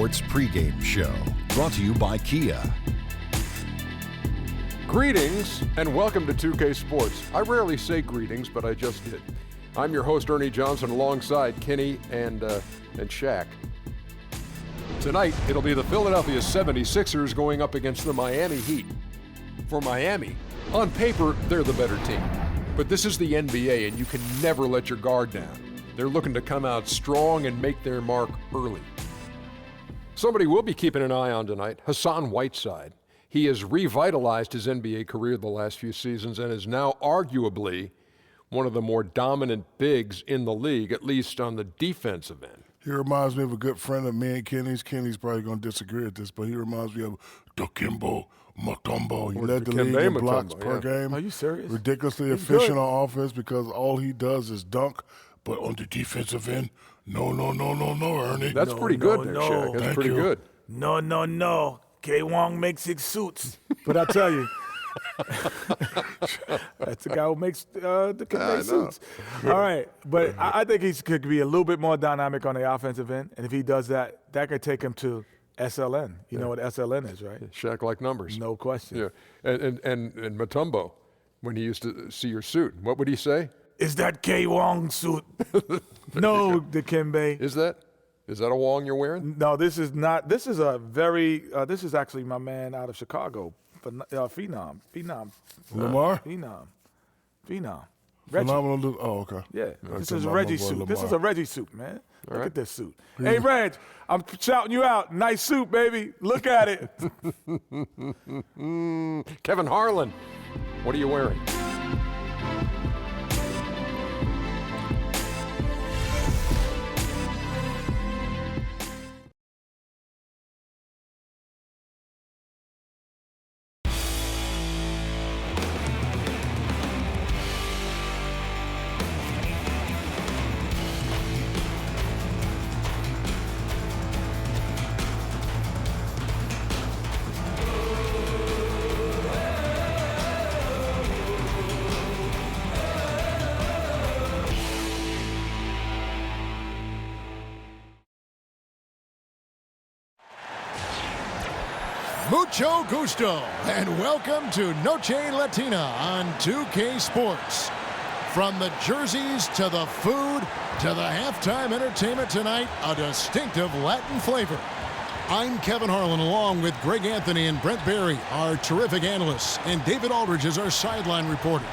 Sports Pregame Show, brought to you by Kia. Greetings and welcome to 2K Sports. I rarely say greetings, but I just did. I'm your host, Ernie Johnson, alongside Kenny and Shaq. Tonight, it'll be the Philadelphia 76ers going up against the Miami Heat. For Miami, on paper, they're the better team. But this is the NBA, and you can never let your guard down. They're looking to come out strong and make their mark early. Somebody we'll be keeping an eye on tonight, Hassan Whiteside. He has revitalized his NBA career the last few seasons and is now arguably one of the more dominant bigs in the league, at least on the defensive end. He reminds me of a good friend of me and Kenny's. Kenny's probably going to disagree with this, but he reminds me of Dikembe Mutombo. He led the league in blocks per game. Are you serious? Ridiculously efficient on offense because all he does is dunk. But on the defensive end, no, Ernie. That's pretty good there, Shaq. That's pretty good. No. K-Wong makes 6 suits. But I tell you, that's the guy who makes the suits. All right, but I think he could be a little bit more dynamic on the offensive end. And if he does that, that could take him to SLN. You know what SLN is, right? Shaq like numbers. No question. Yeah, and Mutombo, when he used to see your suit, what would he say? Is that K-Wong suit? No, Dikembe. Is that a Wong you're wearing? No, this is not. This is a very. This is actually my man out of Chicago, Phenom. Lamar? Phenom. Phenomenal. Oh, okay. Yeah, this is a Reggie suit. This is a Reggie suit, man. Look at this suit. Hey, Reg, I'm shouting you out. Nice suit, baby. Look at it. Kevin Harlan, what are you wearing? Mucho gusto, and welcome to Noche Latina on 2K Sports. From the jerseys to the food to the halftime entertainment tonight, a distinctive Latin flavor. I'm Kevin Harlan, along with Greg Anthony and Brent Barry, our terrific analysts, and David Aldridge is our sideline reporter.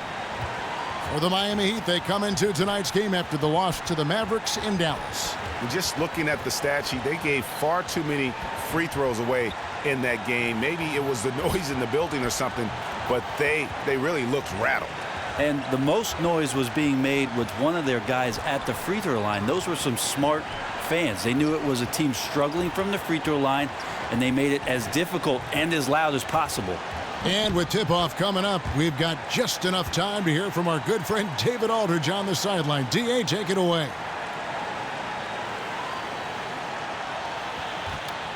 For the Miami Heat, they come into tonight's game after the loss to the Mavericks in Dallas. And just looking at the stat sheet, they gave far too many free throws away in that game. Maybe it was the noise in the building or something, but they really looked rattled. And the most noise was being made with one of their guys at the free throw line. Those were some smart fans. They knew it was a team struggling from the free throw line, and they made it as difficult and as loud as possible. And with tip-off coming up, we've got just enough time to hear from our good friend David Aldridge on the sideline. D.A., take it away.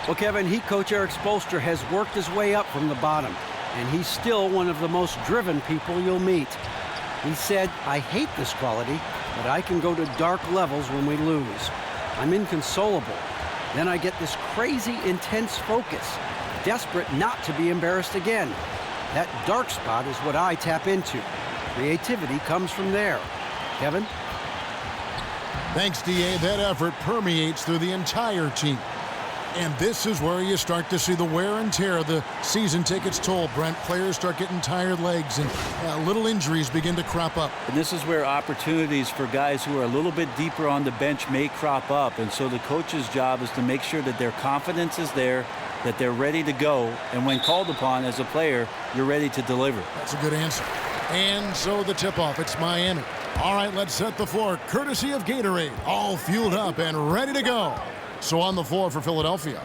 Well, Kevin, Heat coach Eric Spoelstra has worked his way up from the bottom, and he's still one of the most driven people you'll meet. He said, "I hate this quality, but I can go to dark levels when we lose. I'm inconsolable. Then I get this crazy, intense focus, desperate not to be embarrassed again. That dark spot is what I tap into. Creativity comes from there." Kevin? Thanks, D.A. That effort permeates through the entire team. And this is where you start to see the wear and tear of the season tickets toll. Brent, players start getting tired legs and little injuries begin to crop up. And this is where opportunities for guys who are a little bit deeper on the bench may crop up. And so the coach's job is to make sure that their confidence is there, that they're ready to go. And when called upon as a player, you're ready to deliver. That's a good answer. And so the tip-off, it's Miami. All right, let's set the floor. Courtesy of Gatorade, all fueled up and ready to go. So on the floor for Philadelphia,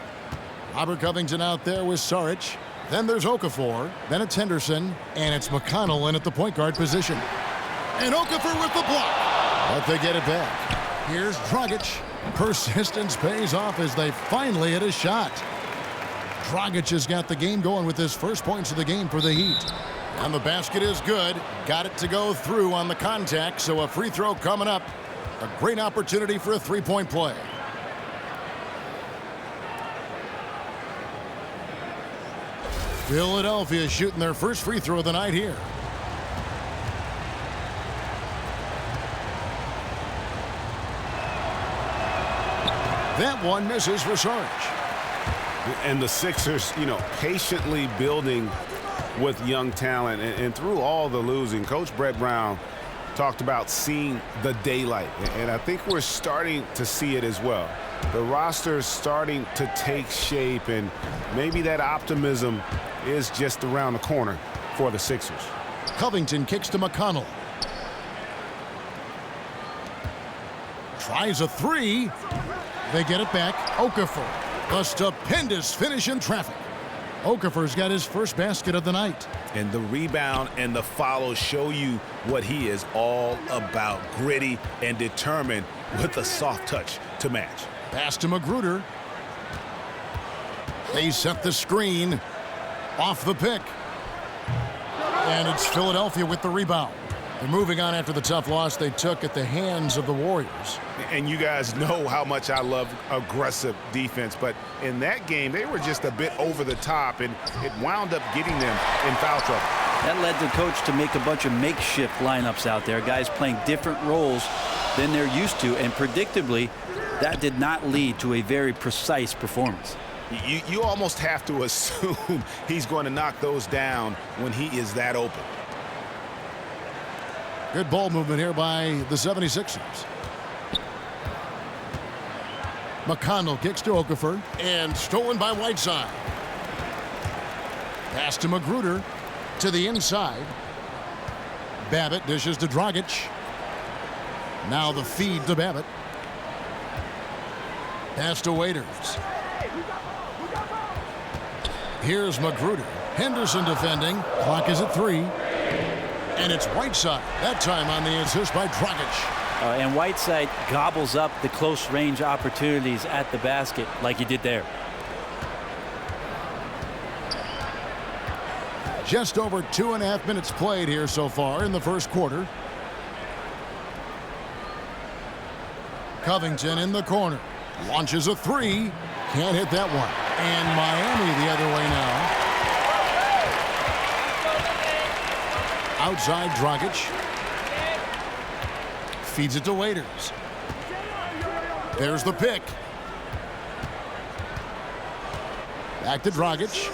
Robert Covington out there with Saric. Then there's Okafor. Then it's Henderson. And it's McConnell in at the point guard position. And Okafor with the block. But they get it back. Here's Dragic. Persistence pays off as they finally hit a shot. Dragic has got the game going with his first points of the game for the Heat. And the basket is good. Got it to go through on the contact. So a free throw coming up. A great opportunity for a three-point play. Philadelphia shooting their first free throw of the night here. That one misses for Sarge. And the Sixers, patiently building with young talent. And through all the losing, Coach Brett Brown talked about seeing the daylight. And I think we're starting to see it as well. The roster's starting to take shape, and maybe that optimism is just around the corner for the Sixers. Covington kicks to McConnell. Tries a three. They get it back. Okafor. A stupendous finish in traffic. Okafor's got his first basket of the night. And the rebound and the follow show you what he is all about. Gritty and determined with a soft touch to match. Pass to Magruder. They set the screen. Off the pick. And it's Philadelphia with the rebound. They're moving on after the tough loss they took at the hands of the Warriors. And you guys know how much I love aggressive defense, but in that game, they were just a bit over the top, and it wound up getting them in foul trouble. That led the coach to make a bunch of makeshift lineups out there, guys playing different roles than they're used to, and predictably, that did not lead to a very precise performance. You almost have to assume he's going to knock those down when he is that open. Good ball movement here by the 76ers. McConnell kicks to Okafor, and stolen by Whiteside. Pass to Magruder to the inside. Babbitt dishes to Dragic. Now the feed to Babbitt. Pass to Waiters. Here's Magruder. Henderson defending. Clock is at 3. And it's Whiteside, that time on the assist by Dragic. And Whiteside gobbles up the close range opportunities at the basket like he did there. Just over 2.5 minutes played here so far in the first quarter. Covington in the corner. Launches a three. Can't hit that one. And Miami the other way now. Outside Dragic. Feeds it to Waiters. There's the pick. Back to Dragic.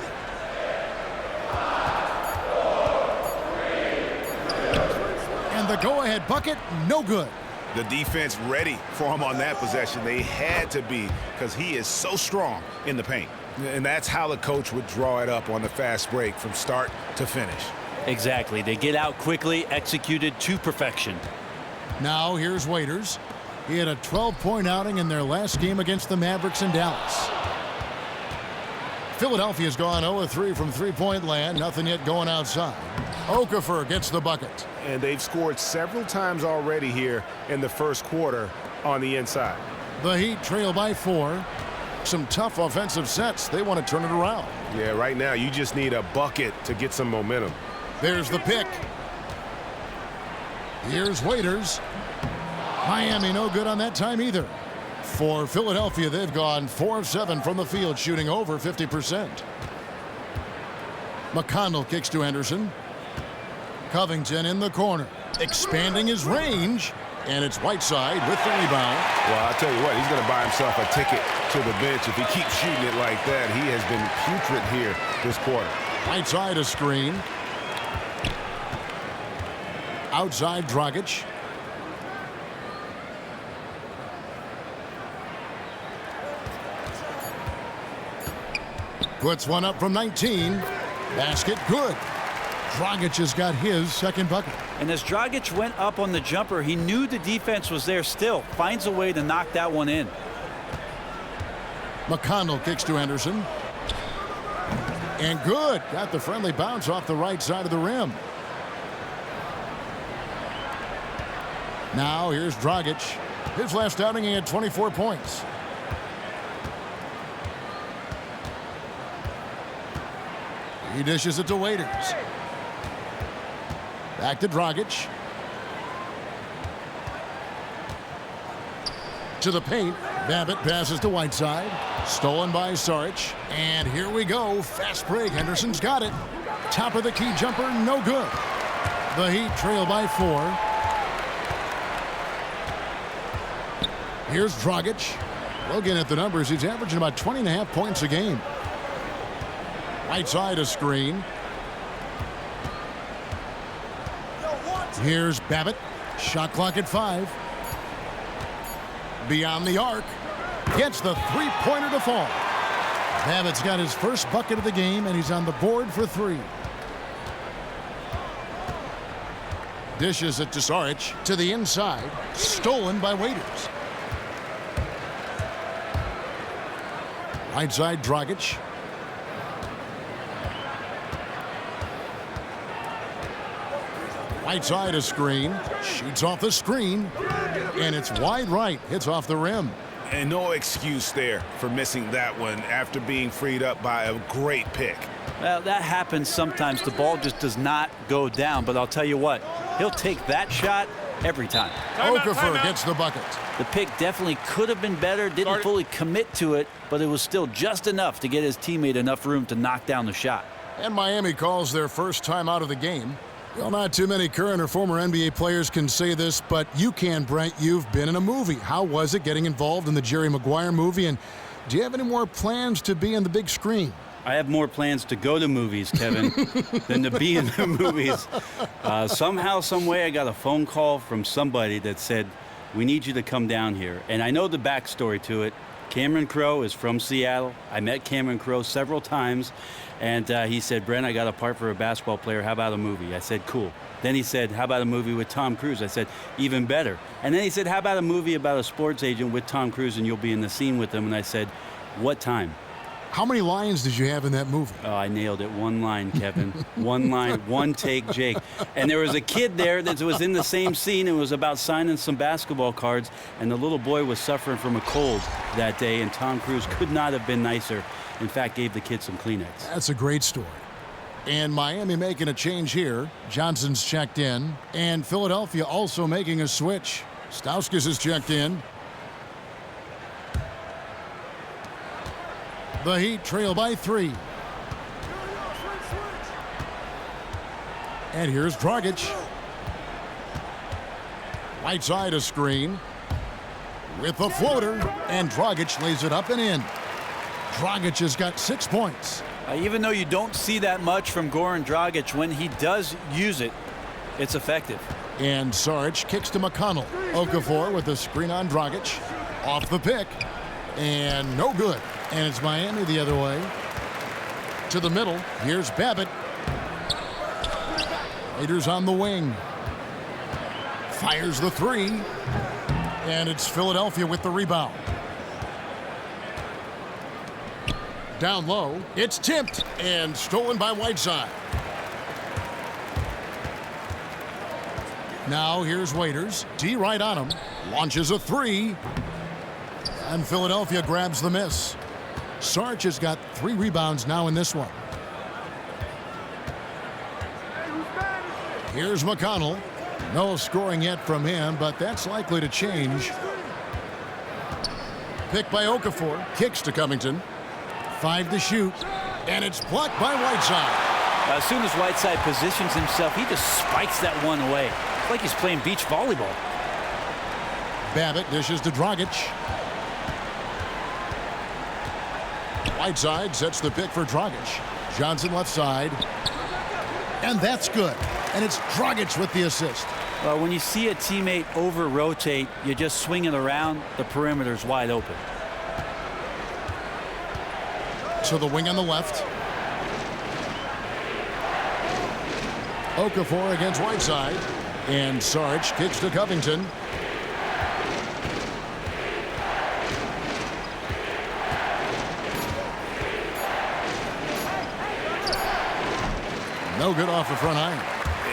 And the go-ahead bucket, no good. The defense ready for him on that possession. They had to be, because he is so strong in the paint. And that's how the coach would draw it up on the fast break from start to finish. Exactly. They get out quickly, executed to perfection. Now here's Waiters. He had a 12-point outing in their last game against the Mavericks in Dallas. Philadelphia's gone 0-3 from three-point land. Nothing yet going outside. Okafor gets the bucket. And they've scored several times already here in the first quarter on the inside. The Heat trail by 4. Some tough offensive sets. They want to turn it around. Yeah, right now you just need a bucket to get some momentum. There's the pick. Here's Waiters. Miami no good on that time either. For Philadelphia, they've gone 4 of 7 from the field, shooting over 50%. McConnell kicks to Henderson. Covington in the corner, expanding his range, and it's Whiteside with the rebound. Well, I'll tell you what, he's going to buy himself a ticket to the bench. If he keeps shooting it like that, he has been putrid here this quarter. Whiteside a screen. Outside Dragic. Puts one up from 19. Basket good. Dragic has got his second bucket. And as Dragic went up on the jumper, he knew the defense was there still. Finds a way to knock that one in. McConnell kicks to Henderson. And good. Got the friendly bounce off the right side of the rim. Now here's Dragic. His last outing, he had 24 points. He dishes it to Waiters. Back to Dragic. To the paint. Babbitt passes to Whiteside. Stolen by Saric. And here we go. Fast break. Henderson's got it. Top of the key jumper, no good. The Heat trail by 4. Here's Dragic. Looking at the numbers, he's averaging about 20.5 points a game. Right side a screen. Here's Babbitt. Shot clock at 5. Beyond the arc. Gets the three-pointer to fall. Babbitt's got his first bucket of the game, and he's on the board for 3. Dishes it to Saric to the inside. Stolen by Waiters. Right side, Dragic. Right side a screen. Shoots off the screen. And it's wide right. Hits off the rim. And no excuse there for missing that one after being freed up by a great pick. Well, that happens sometimes. The ball just does not go down. But I'll tell you what, he'll take that shot every time. Okafor gets the bucket. The pick definitely could have been better, didn't fully commit to it, but it was still just enough to get his teammate enough room to knock down the shot. And Miami calls their first time out of the game. Well, not too many current or former NBA players can say this, but you can, Brent. You've been in a movie. How was it getting involved in the Jerry Maguire movie? And do you have any more plans to be on the big screen? I have more plans to go to movies, Kevin, than to be in the movies. Somehow, some way, I got a phone call from somebody that said, we need you to come down here. And I know the backstory to it. Cameron Crowe is from Seattle. I met Cameron Crowe several times. And he said, Brent, I got a part for a basketball player. How about a movie? I said, cool. Then he said, how about a movie with Tom Cruise? I said, even better. And then he said, how about a movie about a sports agent with Tom Cruise and you'll be in the scene with him? And I said, what time? How many lines did you have in that movie? Oh, I nailed it. One line, Kevin. One line, one take, Jake. And there was a kid there that was in the same scene and was about signing some basketball cards. And the little boy was suffering from a cold that day. And Tom Cruise could not have been nicer. In fact, gave the kid some Kleenex. That's a great story. And Miami making a change here. Johnson's checked in. And Philadelphia also making a switch. Stauskas is checked in. The Heat trail by 3. And here's Dragic. Right side a screen. With the floater. And Dragic lays it up and in. Dragic has got 6 points. Even though you don't see that much from Goran Dragic, when he does use it, it's effective. And Saric kicks to McConnell. Okafor with the screen on Dragic. Off the pick. And no good. And it's Miami the other way. To the middle. Here's Babbitt. Raiders on the wing. Fires the 3. And it's Philadelphia with the rebound. Down low. It's tipped and stolen by Whiteside. Now here's Waiters. D right on him. Launches a 3. And Philadelphia grabs the miss. Saric has got 3 rebounds now in this one. Here's McConnell. No scoring yet from him, but that's likely to change. Picked by Okafor. Kicks to Covington. 5 to shoot. And it's blocked by Whiteside. As soon as Whiteside positions himself, he just spikes that one away. It's like he's playing beach volleyball. Babbitt dishes to Dragic. Whiteside sets the pick for Dragic. Johnson left side. And that's good. And it's Dragic with the assist. Well, when you see a teammate over-rotate, you just swing it around, the perimeter's wide open. To the wing on the left. Okafor against Whiteside. And Saric kicks to Covington. No good off the front iron.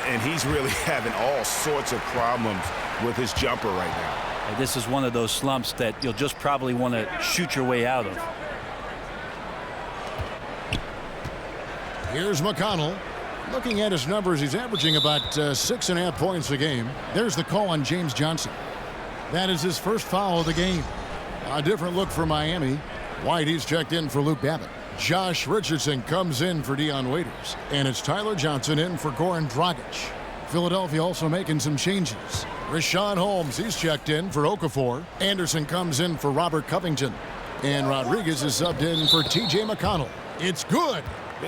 And he's really having all sorts of problems with his jumper right now. And this is one of those slumps that you'll just probably want to shoot your way out of. Here's McConnell. Looking at his numbers, he's averaging about 6.5 points a game. There's the call on James Johnson. That is his first foul of the game. A different look for Miami. White, he's checked in for Luke Babbitt. Josh Richardson comes in for Dion Waiters. And it's Tyler Johnson in for Goran Dragic. Philadelphia also making some changes. Rashawn Holmes, he's checked in for Okafor. Anderson comes in for Robert Covington. And Rodriguez is subbed in for T.J. McConnell. It's good.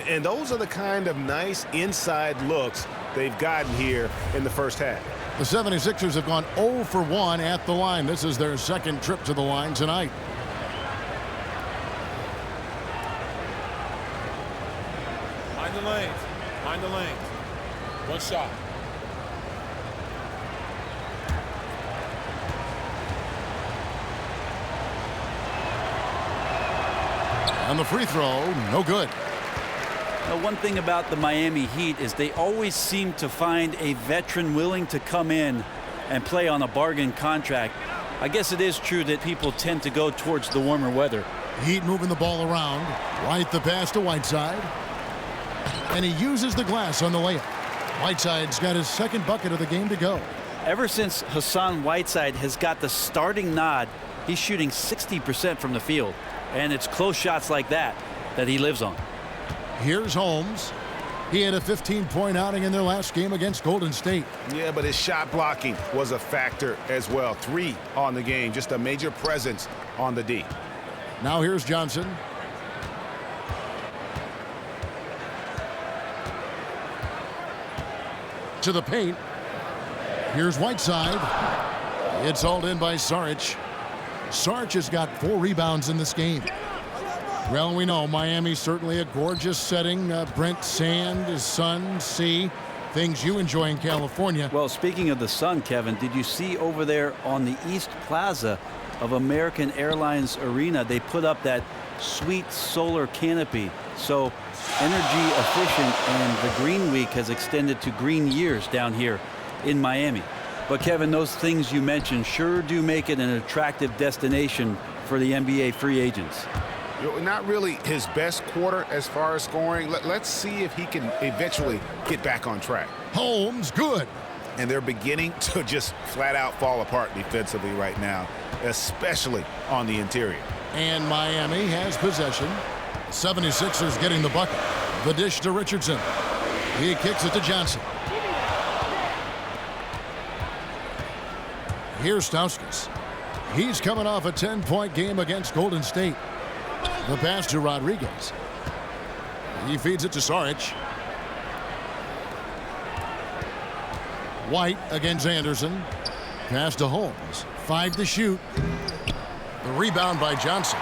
And those are the kind of nice inside looks they've gotten here in the first half. The 76ers have gone 0 for 1 at the line. This is their second trip to the line tonight. Mind the lanes. Mind the lanes. One shot. And the free throw, no good. Now, one thing about the Miami Heat is they always seem to find a veteran willing to come in and play on a bargain contract. I guess it is true that people tend to go towards the warmer weather. Heat moving the ball around. White the pass to Whiteside. And he uses the glass on the layup. Whiteside's got his second bucket of the game to go. Ever since Hassan Whiteside has got the starting nod, he's shooting 60% from the field. And it's close shots like that that he lives on. Here's Holmes. He had a 15-point outing in their last game against Golden State. Yeah, but his shot blocking was a factor as well. 3 on the game, just a major presence on the D. Now here's Johnson. To the paint. Here's Whiteside. It's hauled in by Saric. Saric has got 4 rebounds in this game. Well, we know Miami's certainly a gorgeous setting. Brent, sand, sun, sea, things you enjoy in California. Well, speaking of the sun, Kevin, did you see over there on the East Plaza of American Airlines Arena, they put up that sweet solar canopy. So energy efficient, and the Green Week has extended to green years down here in Miami. But Kevin, those things you mentioned sure do make it an attractive destination for the NBA free agents. Not really his best quarter as far as scoring. Let's see if he can eventually get back on track. Holmes, good. And they're beginning to just flat out fall apart defensively right now, especially on the interior. And Miami has possession. 76ers getting the bucket. The dish to Richardson. He kicks it to Johnson. Here's Stauskas. He's coming off a 10-point game against Golden State. The pass to Rodriguez. He feeds it to Saric. White against Anderson. Pass to Holmes. 5 to shoot. The rebound by Johnson.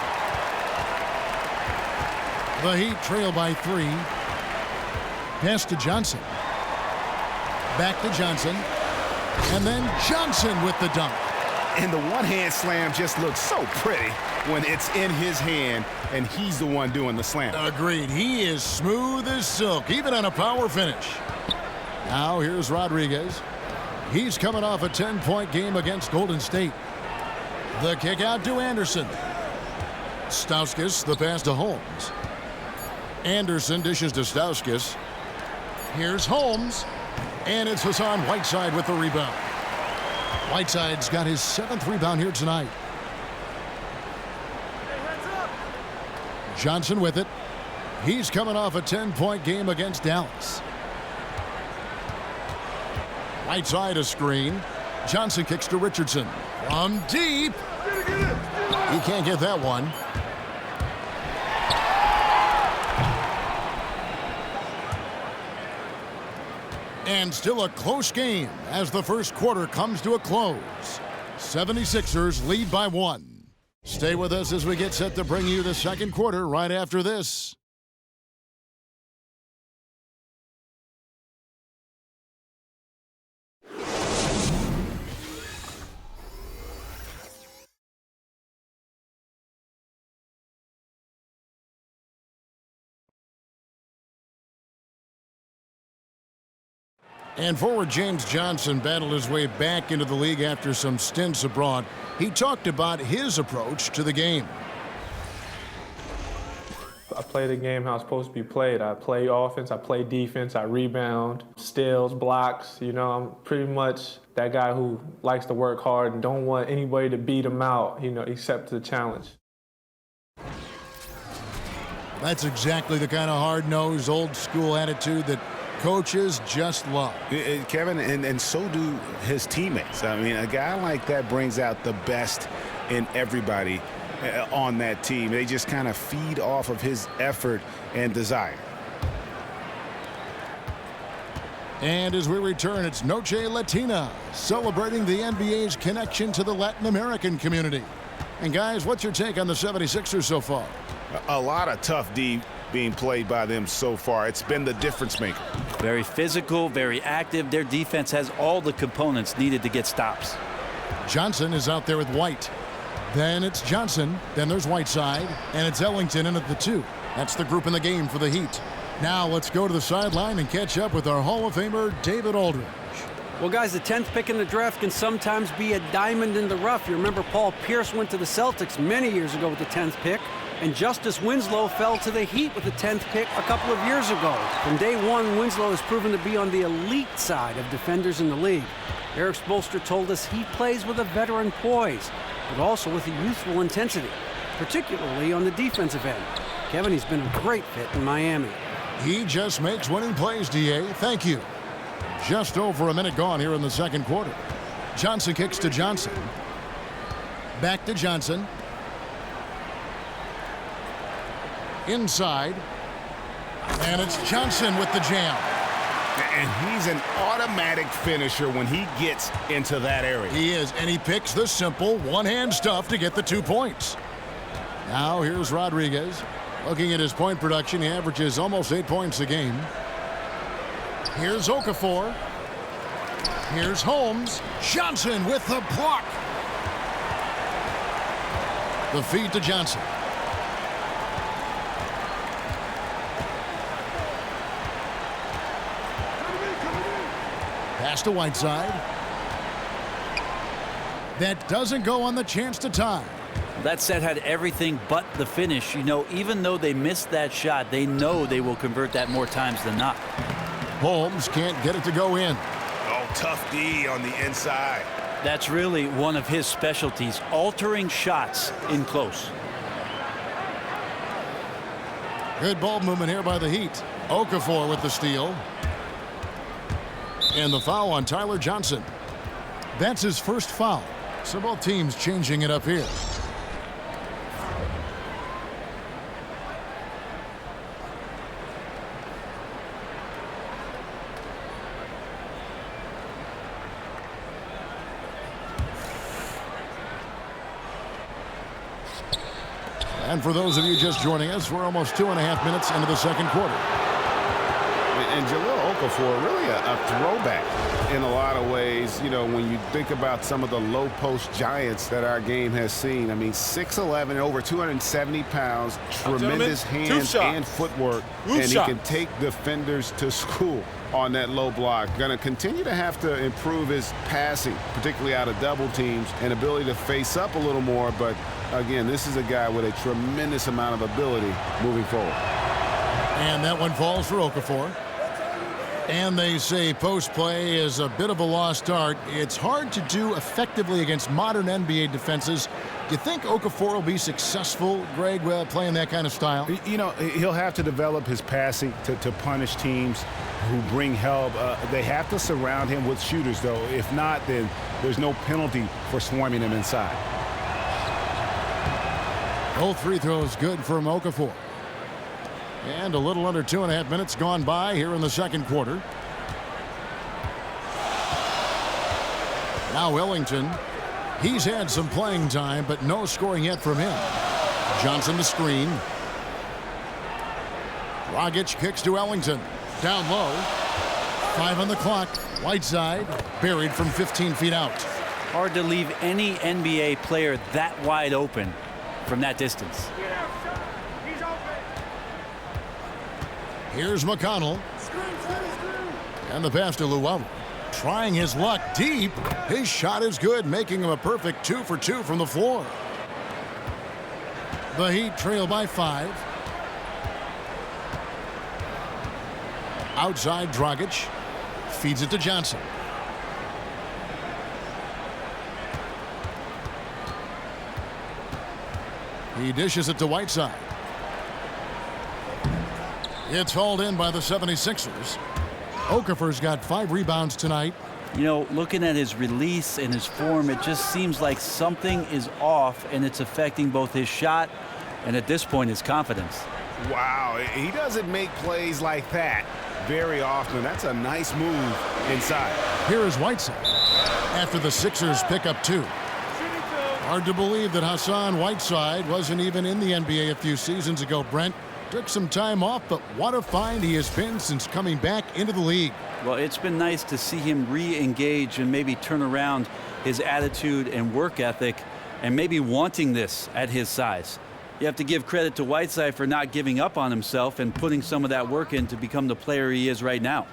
The Heat trail by 3. Pass to Johnson. Back to Johnson. And then Johnson with the dunk. And the one-hand slam just looks so pretty when it's in his hand and he's the one doing the slam. Agreed. He is smooth as silk, even on a power finish. Now here's Rodriguez. He's coming off a 10-point game against Golden State. The kick out to Anderson. Stauskas, the pass to Holmes. Anderson dishes to Stauskas. Here's Holmes. And it's Hassan Whiteside with the rebound. Whiteside's got his 7th rebound here tonight. Johnson with it. He's coming off a 10-point game against Dallas. Whiteside a screen. Johnson kicks to Richardson. From deep. He can't get that one. And still a close game as the first quarter comes to a close. 76ers lead by 1. Stay with us as we get set to bring you the second quarter right after this. And forward James Johnson battled his way back into the league after some stints abroad. He talked about his approach to the game. I play the game how it's supposed to be played. I play offense, I play defense, I rebound, steals, blocks. You know, I'm pretty much that guy who likes to work hard and don't want anybody to beat him out, you know, except the challenge. That's exactly the kind of hard-nosed, old-school attitude that coaches just love. Kevin, and so do his teammates. I mean, a guy like that brings out the best in everybody on that team. They just kind of feed off of his effort and desire. And as we return, it's Noche Latina, celebrating the NBA's connection to the Latin American community. And guys, what's your take on the 76ers so far? A lot of tough D being played by them so far. It's been the difference maker. Very physical, very active. Their defense has all the components needed to get stops. Johnson is out there with White. Then it's Johnson. Then there's Whiteside. And it's Ellington in at the 2. That's the group in the game for the Heat. Now let's go to the sideline and catch up with our Hall of Famer, David Aldridge. Well, guys, the 10th pick in the draft can sometimes be a diamond in the rough. You remember Paul Pierce went to the Celtics many years ago with the 10th pick, and Justice Winslow fell to the Heat with the 10th pick a couple of years ago. From day one, Winslow has proven to be on the elite side of defenders in the league. Eric Spoelstra told us he plays with a veteran poise, but also with a youthful intensity, particularly on the defensive end. Kevin, he's been a great fit in Miami. He just makes winning plays, D.A. Thank you. Just over a minute gone here in the second quarter. Johnson kicks to Johnson. Back to Johnson. Inside. And it's Johnson with the jam. And he's an automatic finisher when he gets into that area. He is, and he picks the simple one-hand stuff to get the 2 points. Now here's Rodriguez. Looking at his point production, he averages almost 8 points a game. Here's Okafor. Here's Holmes. Johnson with the block. The feed to Johnson. Pass to Whiteside. That doesn't go on the chance to tie. That set had everything but the finish. You know, even though they missed that shot, they know they will convert that more times than not. Holmes can't get it to go in. Oh, tough D on the inside. That's really one of his specialties, altering shots in close. Good ball movement here by the Heat. Okafor with the steal. And the foul on Tyler Johnson. That's his first foul. So both teams changing it up here. And for those of you just joining us, we're almost 2.5 minutes into the second quarter. And Jahlil Okafor, really a throwback in a lot of ways. You know, when you think about some of the low post giants that our game has seen. I mean, 6'11", over 270 pounds, tremendous hands and footwork. And he can take defenders to school on that low block. Going to continue to have to improve his passing, particularly out of double teams, and ability to face up a little more. But again, this is a guy with a tremendous amount of ability moving forward. And that one falls for Okafor. And they say post play is a bit of a lost art. It's hard to do effectively against modern NBA defenses. Do you think Okafor will be successful, Greg, playing that kind of style? You know, he'll have to develop his passing to punish teams who bring help. They have to surround him with shooters, though. If not, then there's no penalty for swarming him inside. Both free throws good for Okafor. And a little under 2.5 minutes gone by here in the second quarter. Now Ellington. He's had some playing time, but no scoring yet from him. Johnson the screen. Dragic kicks to Ellington. Down low. 5 on the clock. Whiteside buried from 15 feet out. Hard to leave any NBA player that wide open from that distance. Here's McConnell. And the pass to Luau. Trying his luck deep. His shot is good, making him a perfect 2 for 2 from the floor. The Heat trail by 5. Outside Dragic. Feeds it to Johnson. He dishes it to Whiteside. It's hauled in by the 76ers. Okafor's got 5 rebounds tonight. You know, looking at his release and his form, it just seems like something is off, and it's affecting both his shot and, at this point, his confidence. Wow, he doesn't make plays like that very often. That's a nice move inside. Here is Whiteside after the Sixers pick up 2. Hard to believe that Hassan Whiteside wasn't even in the NBA a few seasons ago, Brent. Took some time off, but what a find he has been since coming back into the league. Well, it's been nice to see him re-engage and maybe turn around his attitude and work ethic and maybe wanting this at his size. You have to give credit to Whiteside for not giving up on himself and putting some of that work in to become the player he is right now.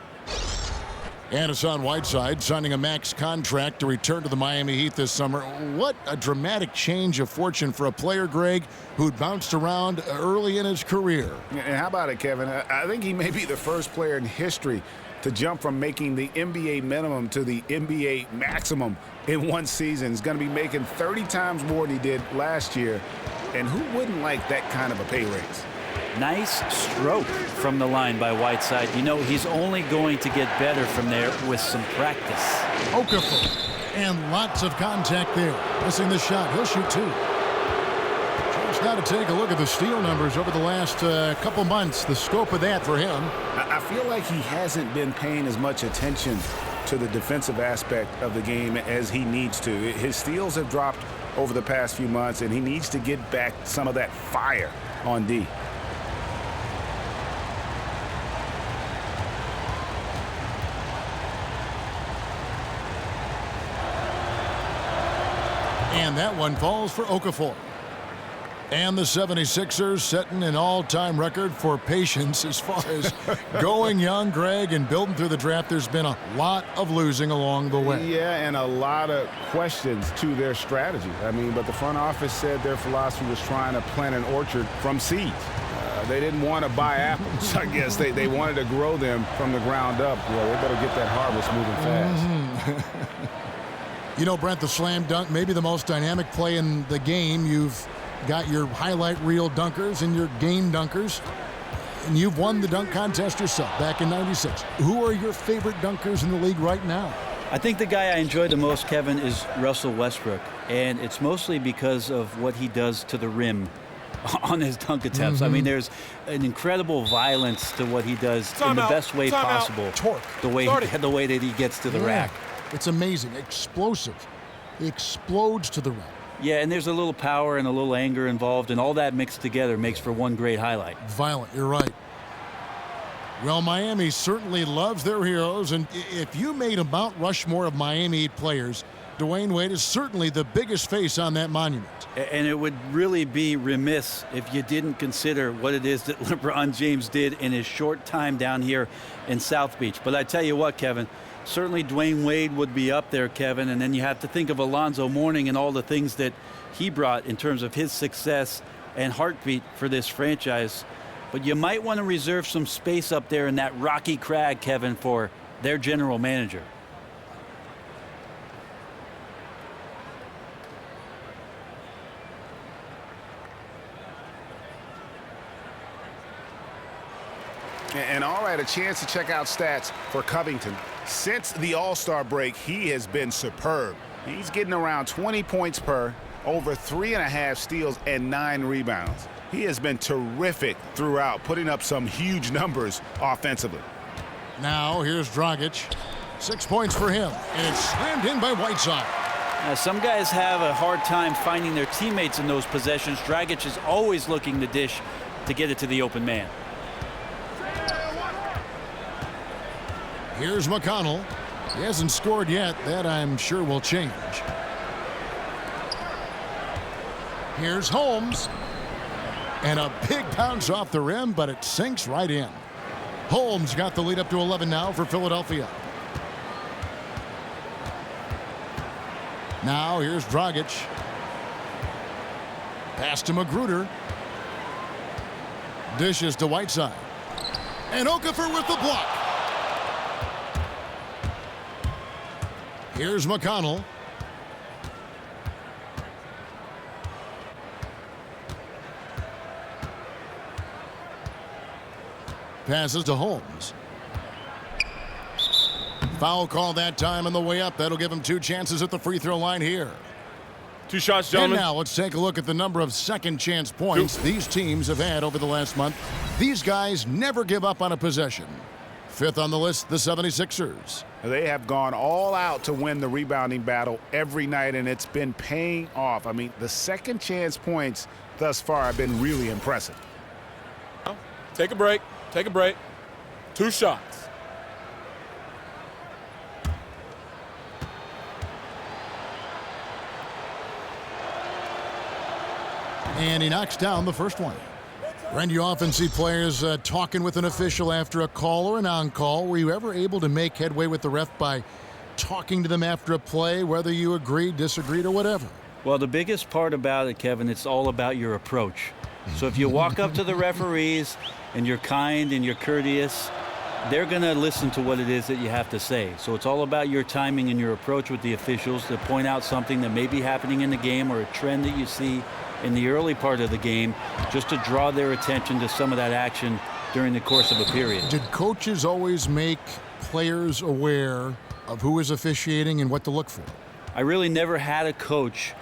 And Hassan Whiteside signing a max contract to return to the Miami Heat this summer. What a dramatic change of fortune for a player, Greg, who'd bounced around early in his career. And how about it, Kevin? I think he may be the first player in history to jump from making the NBA minimum to the NBA maximum in one season. He's going to be making 30 times more than he did last year. And who wouldn't like that kind of a pay raise? Nice stroke from the line by Whiteside. You know, he's only going to get better from there with some practice. Okafor, and lots of contact there. Missing the shot. He'll shoot 2. Just got to take a look at the steal numbers over the last couple months. The scope of that for him. I feel like he hasn't been paying as much attention to the defensive aspect of the game as he needs to. His steals have dropped over the past few months, and he needs to get back some of that fire on D. And that one falls for Okafor. And the 76ers setting an all-time record for patience as far as going young, Greg, and building through the draft. There's been a lot of losing along the way. Yeah, and a lot of questions to their strategy. I mean, but the front office said their philosophy was trying to plant an orchard from seeds. They didn't want to buy apples, I guess. They wanted to grow them from the ground up. Well, they better get that harvest moving fast. You know, Brent, the slam dunk, maybe the most dynamic play in the game. You've got your highlight reel dunkers and your game dunkers, and you've won the dunk contest yourself back in '96. Who are your favorite dunkers in the league right now? I think the guy I enjoy the most, Kevin, is Russell Westbrook, and it's mostly because of what he does to the rim on his dunk attempts. I mean, there's an incredible violence to what he does in the best way possible. Torque. The way that he gets to the rack. It's amazing. Explosive. He explodes to the rack. Yeah, and there's a little power and a little anger involved, and all that mixed together makes for one great highlight. Violent, you're right. Well, Miami certainly loves their heroes, and if you made a Mount Rushmore of Miami Heat players, Dwayne Wade is certainly the biggest face on that monument. And it would really be remiss if you didn't consider what it is that LeBron James did in his short time down here in South Beach. But I tell you what, Kevin, certainly Dwayne Wade would be up there, Kevin, and then you have to think of Alonzo Mourning and all the things that he brought in terms of his success and heartbeat for this franchise. But you might want to reserve some space up there in that rocky crag, Kevin, for their general manager. And all right, a chance to check out stats for Covington. Since the All-Star break, he has been superb. He's getting around 20 points per, over 3.5 steals, and 9 rebounds. He has been terrific throughout, putting up some huge numbers offensively. Now here's Dragic. 6 points for him, and it's slammed in by Whiteside. Now, some guys have a hard time finding their teammates in those possessions. Dragic is always looking to dish to get it to the open man. Here's McConnell. He hasn't scored yet. That, I'm sure, will change. Here's Holmes. And a big bounce off the rim, but it sinks right in. Holmes got the lead up to 11 now for Philadelphia. Now here's Dragic. Pass to Magruder. Dishes to Whiteside. And Okafor with the block. Here's McConnell. passes to Holmes. Foul call that time on the way up. That'll give him 2 chances at the free throw line here. 2 shots, gentlemen. And now let's take a look at the number of second chance points these teams have had over the last month. These guys never give up on a possession. 5th on the list, the 76ers. They have gone all out to win the rebounding battle every night, and it's been paying off. I mean, the second chance points thus far have been really impressive. Take a break. Take a break. 2 shots. And he knocks down the first one. Brent, you often see players talking with an official after a call or an on-call. Were you ever able to make headway with the ref by talking to them after a play, whether you agreed, disagreed, or whatever? Well, the biggest part about it, Kevin, it's all about your approach. So if you walk up to the referees and you're kind and you're courteous, they're going to listen to what it is that you have to say. So it's all about your timing and your approach with the officials to point out something that may be happening in the game or a trend that you see in the early part of the game, just to draw their attention to some of that action during the course of a period. Did coaches always make players aware of who is officiating and what to look for? I really never had a coach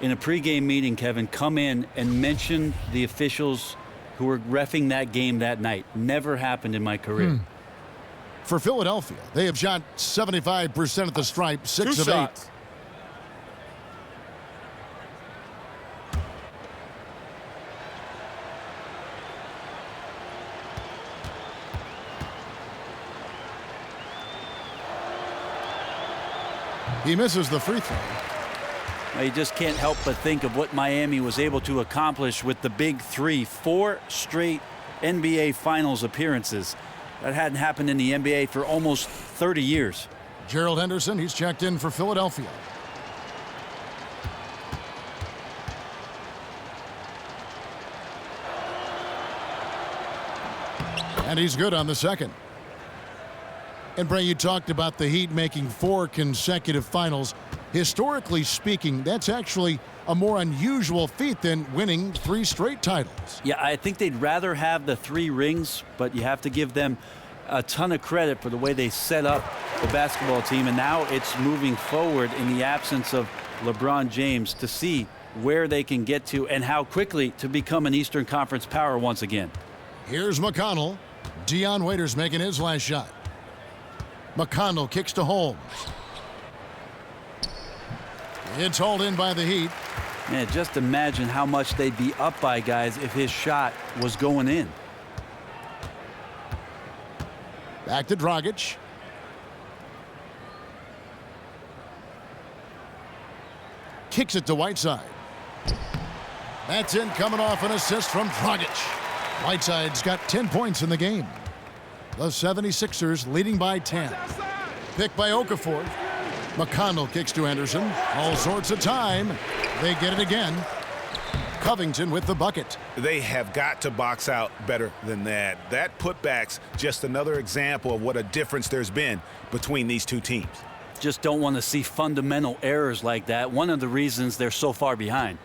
in a pregame meeting, Kevin, come in and mention the officials who were reffing that game that night. Never happened in my career. For Philadelphia, they have shot 75% at the stripe, 6 of 8. He misses the free throw. Well, you just can't help but think of what Miami was able to accomplish with the big 3. 4 straight NBA Finals appearances. That hadn't happened in the NBA for almost 30 years. Gerald Henderson, he's checked in for Philadelphia. And he's good on the second. And Bray, you talked about the Heat making 4 consecutive finals. Historically speaking, that's actually a more unusual feat than winning 3 straight titles. Yeah, I think they'd rather have the 3 rings, but you have to give them a ton of credit for the way they set up the basketball team. And now it's moving forward in the absence of LeBron James to see where they can get to and how quickly to become an Eastern Conference power once again. Here's McConnell. Dion Waiters making his last shot. McConnell kicks to Holmes. It's hauled in by the Heat. Man, just imagine how much they'd be up by, guys, if his shot was going in. Back to Dragic. Kicks it to Whiteside. That's in, coming off an assist from Dragic. Whiteside's got 10 points in the game. The 76ers leading by 10. Pick by Okafor. McConnell kicks to Henderson. All sorts of time. They get it again. Covington with the bucket. They have got to box out better than that. That putback's just another example of what a difference there's been between these two teams. Just don't want to see fundamental errors like that. One of the reasons they're so far behind.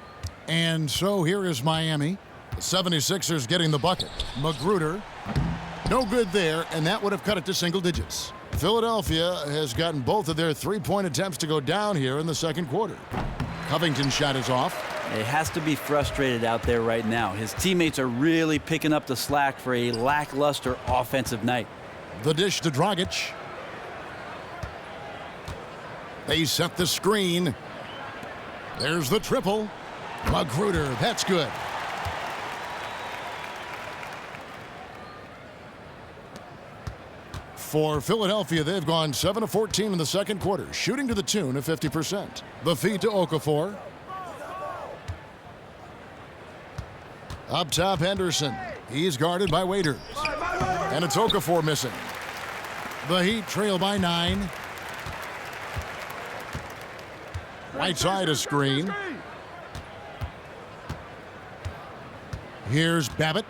And so here is Miami. The 76ers getting the bucket. Magruder. No good there, and that would have cut it to single digits. Philadelphia has gotten both of their 3-point attempts to go down here in the second quarter. Covington's shot is off. He has to be frustrated out there right now. His teammates are really picking up the slack for a lackluster offensive night. The dish to Dragic. They set the screen. There's the triple. Magruder, that's good. For Philadelphia, they've gone 7 of 14 in the second quarter, shooting to the tune of 50%. The feed to Okafor. Up top, Henderson. He's guarded by Waiters. And it's Okafor missing. The Heat trail by 9. Right side a screen. Here's Babbitt.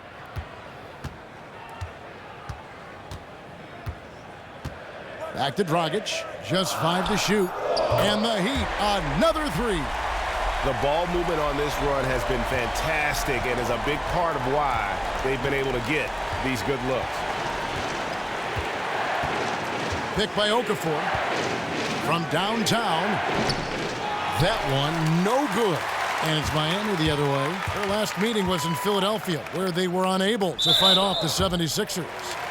Back to Dragic. Just 5 to shoot. And the Heat, another 3. The ball movement on this run has been fantastic and is a big part of why they've been able to get these good looks. Picked by Okafor. From downtown. That one, no good. And it's Miami the other way. Their last meeting was in Philadelphia, where they were unable to fight off the 76ers.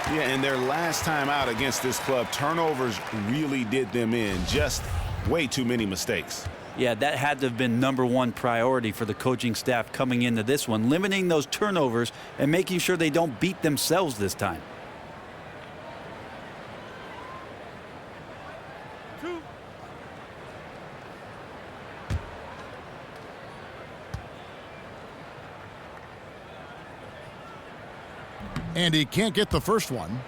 Yeah, and their last time out against this club, turnovers really did them in. Just way too many mistakes. Yeah, that had to have been #1 priority for the coaching staff coming into this one, limiting those turnovers and making sure they don't beat themselves this time. And he can't get the first one.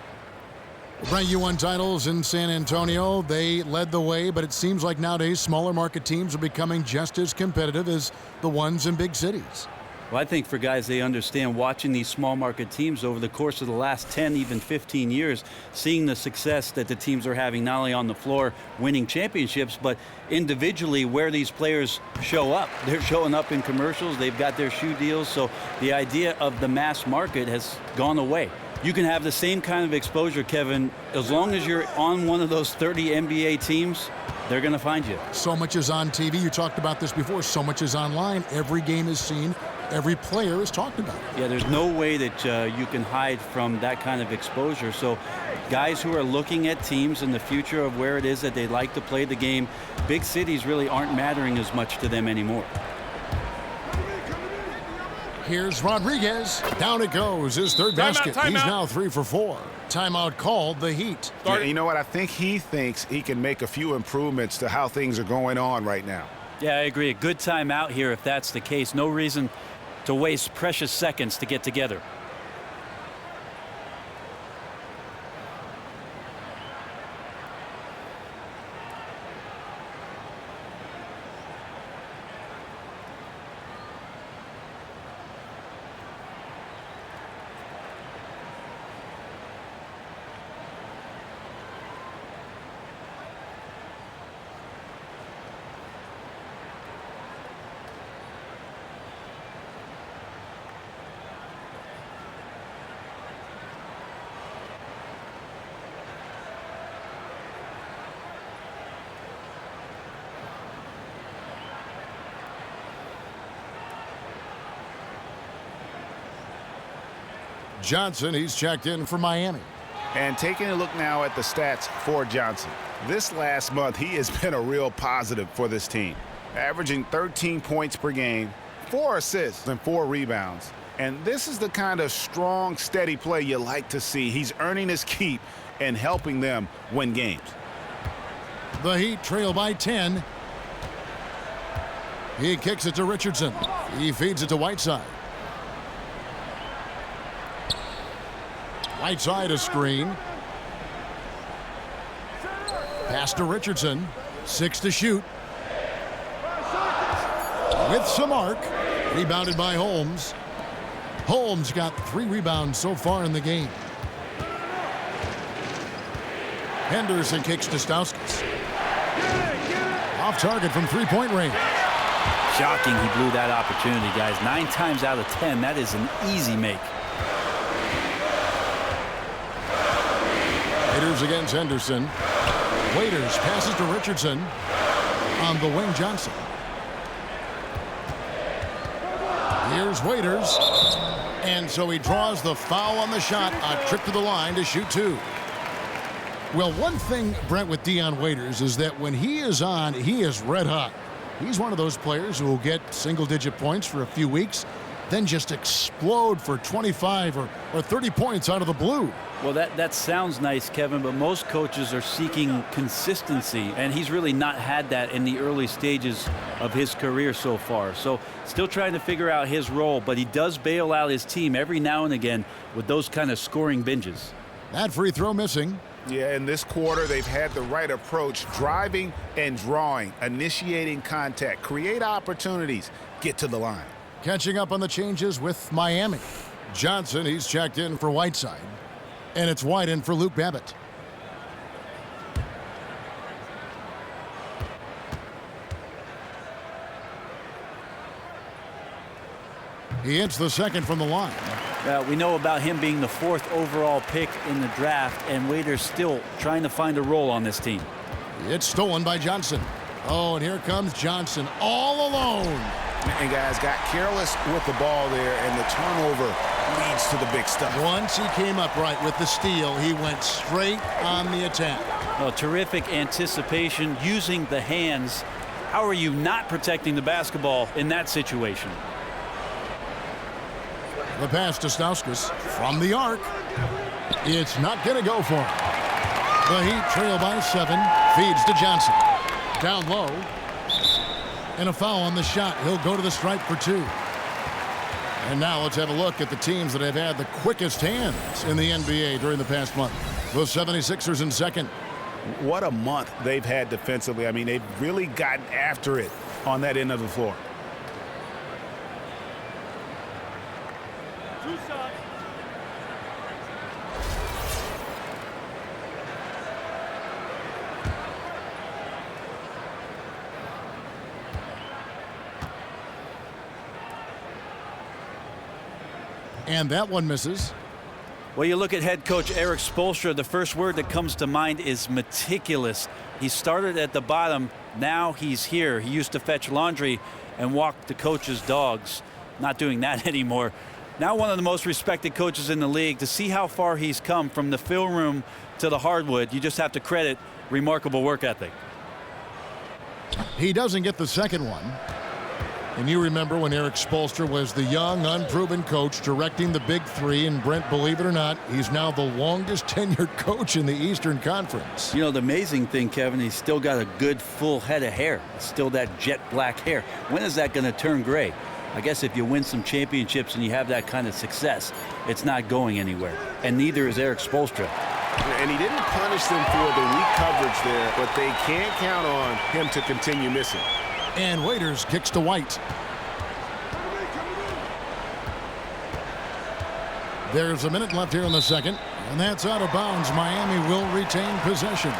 Brent, you won titles in San Antonio. They led the way, but it seems like nowadays smaller market teams are becoming just as competitive as the ones in big cities. Well, I think for guys, they understand watching these small market teams over the course of the last 10, even 15 years, seeing the success that the teams are having, not only on the floor winning championships, but individually where these players show up. They're showing up in commercials. They've got their shoe deals. So the idea of the mass market has gone away. You can have the same kind of exposure, Kevin, as long as you're on one of those 30 NBA teams, they're going to find you. So much is on TV. You talked about this before. So much is online. Every game is seen. Every player is talked about. Yeah, there's no way that you can hide from that kind of exposure. So guys who are looking at teams in the future of where it is that they like to play the game, big cities really aren't mattering as much to them anymore. Here's Rodriguez. Down it goes. His third basket. He's now 3 for 4. Timeout called, the Heat. Yeah, you know what? I think he thinks he can make a few improvements to how things are going on right now. Yeah, I agree. A good timeout here if that's the case. No reason to waste precious seconds to get together. Johnson, he's checked in for Miami. And taking a look now at the stats for Johnson. This last month, he has been a real positive for this team. Averaging 13 points per game, 4 assists and 4 rebounds. And this is the kind of strong, steady play you like to see. He's earning his keep and helping them win games. The Heat trail by 10. He kicks it to Richardson. He feeds it to Whiteside. Whiteside a screen. Pass to Richardson. 6 to shoot. With some arc. Rebounded by Holmes. Holmes got 3 rebounds so far in the game. Henderson kicks to Stauskas. Off target from 3-point range. Shocking he blew that opportunity, guys. 9 times out of 10, that is an easy make. Waiters against Henderson. Waiters passes to Richardson. On the wing, Johnson. Here's Waiters. And so he draws the foul on the shot. A trip to the line to shoot 2. Well, one thing, Brent, with Dion Waiters is that when he is on, he is red hot. He's one of those players who will get single-digit points for a few weeks, then just explode for 25 or 30 points out of the blue. Well, that sounds nice, Kevin, but most coaches are seeking consistency, and he's really not had that in the early stages of his career so far. So still trying to figure out his role, but he does bail out his team every now and again with those kind of scoring binges. That free throw missing. Yeah, in this quarter, they've had the right approach, driving and drawing, initiating contact, create opportunities, get to the line. Catching up on the changes with Miami. Johnson, he's checked in for Whiteside. And it's White in for Luke Babbitt. He hits the second from the line. We know about him being the 4th overall pick in the draft, and Waiters still trying to find a role on this team. It's stolen by Johnson. Oh, and here comes Johnson all alone. And guys got careless with the ball there, and the turnover leads to the big stuff. Once he came up right with the steal, he went straight on the attack. Oh, terrific anticipation using the hands. How are you not protecting the basketball in that situation? The pass to Stauskas from the arc. It's not going to go for him. The Heat trail by 7. Feeds to Johnson. Down low. And a foul on the shot. He'll go to the stripe for 2. And now let's have a look at the teams that have had the quickest hands in the NBA during the past month. The 76ers in second. What a month they've had defensively. I mean, they've really gotten after it on that end of the floor. And that one misses. Well, you look at head coach Eric Spoelstra, the first word that comes to mind is meticulous. He started at the bottom. Now he's here. He used to fetch laundry and walk the coach's dogs. Not doing that anymore. Now one of the most respected coaches in the league. To see how far he's come from the film room to the hardwood, you just have to credit remarkable work ethic. He doesn't get the second one. And you remember when Eric Spoelstra was the young, unproven coach directing the Big Three, and Brent, believe it or not, he's now the longest tenured coach in the Eastern Conference. You know, the amazing thing, Kevin, he's still got a good full head of hair. Still that jet black hair. When is that going to turn gray? I guess if you win some championships and you have that kind of success, it's not going anywhere. And neither is Eric Spoelstra. And he didn't punish them for the weak coverage there, but they can't count on him to continue missing. And Waiters kicks to White. There's a minute left here in the second, and that's out of bounds. Miami will retain possession.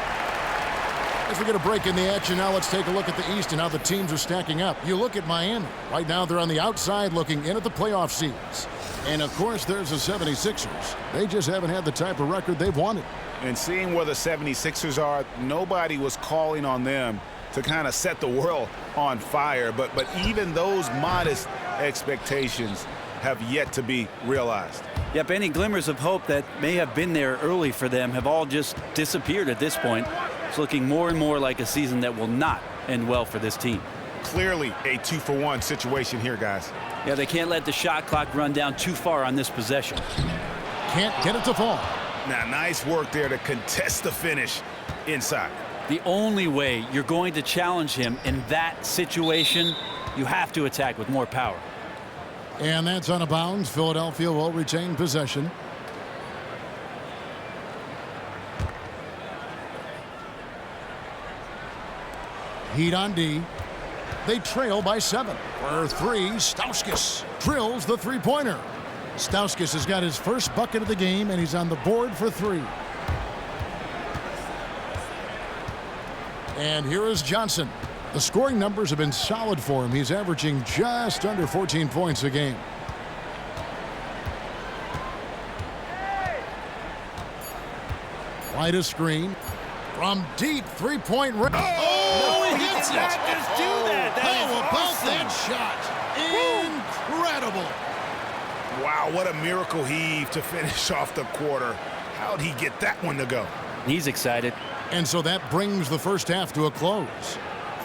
As we get a break in the action now, let's take a look at the East and how the teams are stacking up. You look at Miami. Right now they're on the outside looking in at the playoff seeds. And of course there's the 76ers. They just haven't had the type of record they've wanted. And seeing where the 76ers are, nobody was calling on them to kind of set the world on fire. But even those modest expectations have yet to be realized. Yep, any glimmers of hope that may have been there early for them have all just disappeared at this point. It's looking more and more like a season that will not end well for this team. Clearly a 2-for-1 situation here, guys. Yeah, they can't let the shot clock run down too far on this possession. Can't get it to fall. Now, nice work there to contest the finish inside. The only way you're going to challenge him in that situation, you have to attack with more power. And that's out of bounds. Philadelphia will retain possession. Heat on D. They trail by 7. For 3, Stauskas drills the three-pointer. Stauskas has got his first bucket of the game, and he's on the board for 3. And here is Johnson. The scoring numbers have been solid for him. He's averaging just under 14 points a game. Right a screen. From deep three-point range. Oh, he hits it. Just do that. How about that shot? Incredible. Wow, what a miracle heave to finish off the quarter. How'd he get that one to go? He's excited. And so that brings the first half to a close.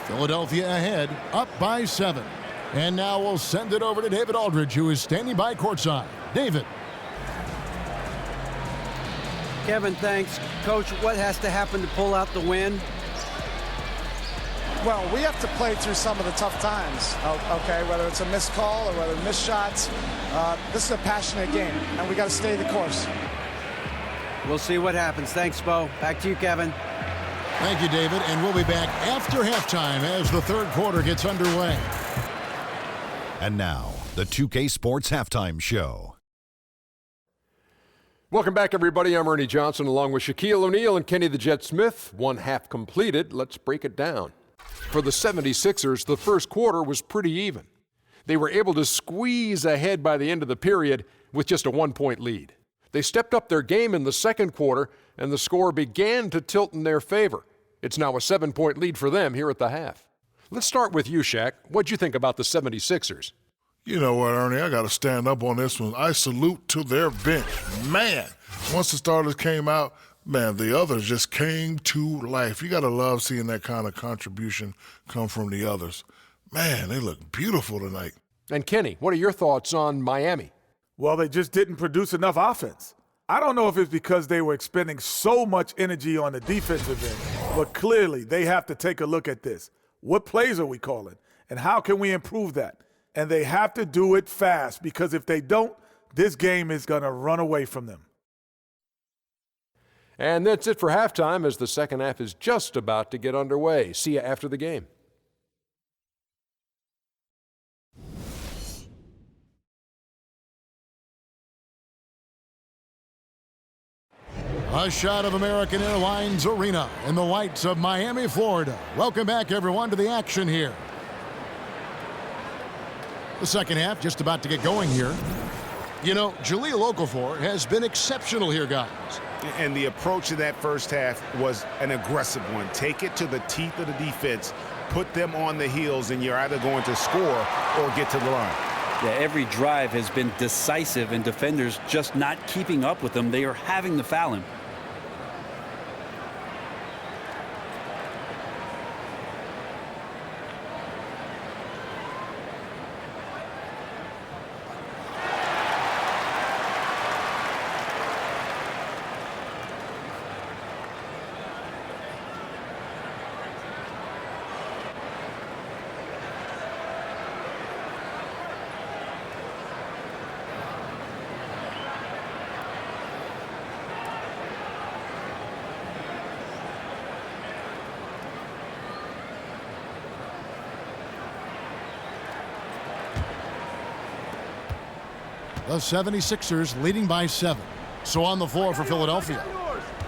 Philadelphia ahead, up by 7. And now we'll send it over to David Aldridge, who is standing by courtside. David. Kevin, thanks. Coach, what has to happen to pull out the win? Well, we have to play through some of the tough times, okay, whether it's a missed call or whether missed shots. This is a passionate game, and we got to stay the course. We'll see what happens. Thanks, Bo. Back to you, Kevin. Thank you, David, and we'll be back after halftime as the third quarter gets underway. And now, the 2K Sports Halftime Show. Welcome back, everybody. I'm Ernie Johnson along with Shaquille O'Neal and Kenny the Jet Smith. One half completed. Let's break it down. For the 76ers, the first quarter was pretty even. They were able to squeeze ahead by the end of the period with just a 1-point lead. They stepped up their game in the second quarter, and the score began to tilt in their favor. It's now a 7-point lead for them here at the half. Let's start with you, Shaq. What'd you think about the 76ers? You know what, Ernie? I got to stand up on this one. I salute to their bench. Man, once the starters came out, man, the others just came to life. You got to love seeing that kind of contribution come from the others. Man, they look beautiful tonight. And Kenny, what are your thoughts on Miami? Well, they just didn't produce enough offense. I don't know if it's because they were expending so much energy on the defensive end, but clearly they have to take a look at this. What plays are we calling, and how can we improve that? And they have to do it fast, because if they don't, this game is going to run away from them. And that's it for halftime, as the second half is just about to get underway. See you after the game. A shot of American Airlines Arena in the lights of Miami, Florida. Welcome back, everyone, to the action here. The second half just about to get going here. You know, Jahlil Okafor has been exceptional here, guys. And the approach to that first half was an aggressive one. Take it to the teeth of the defense, put them on the heels, and you're either going to score or get to the line. Yeah, every drive has been decisive, and defenders just not keeping up with them. They are having to foul him. The 76ers leading by 7. So on the floor for Philadelphia.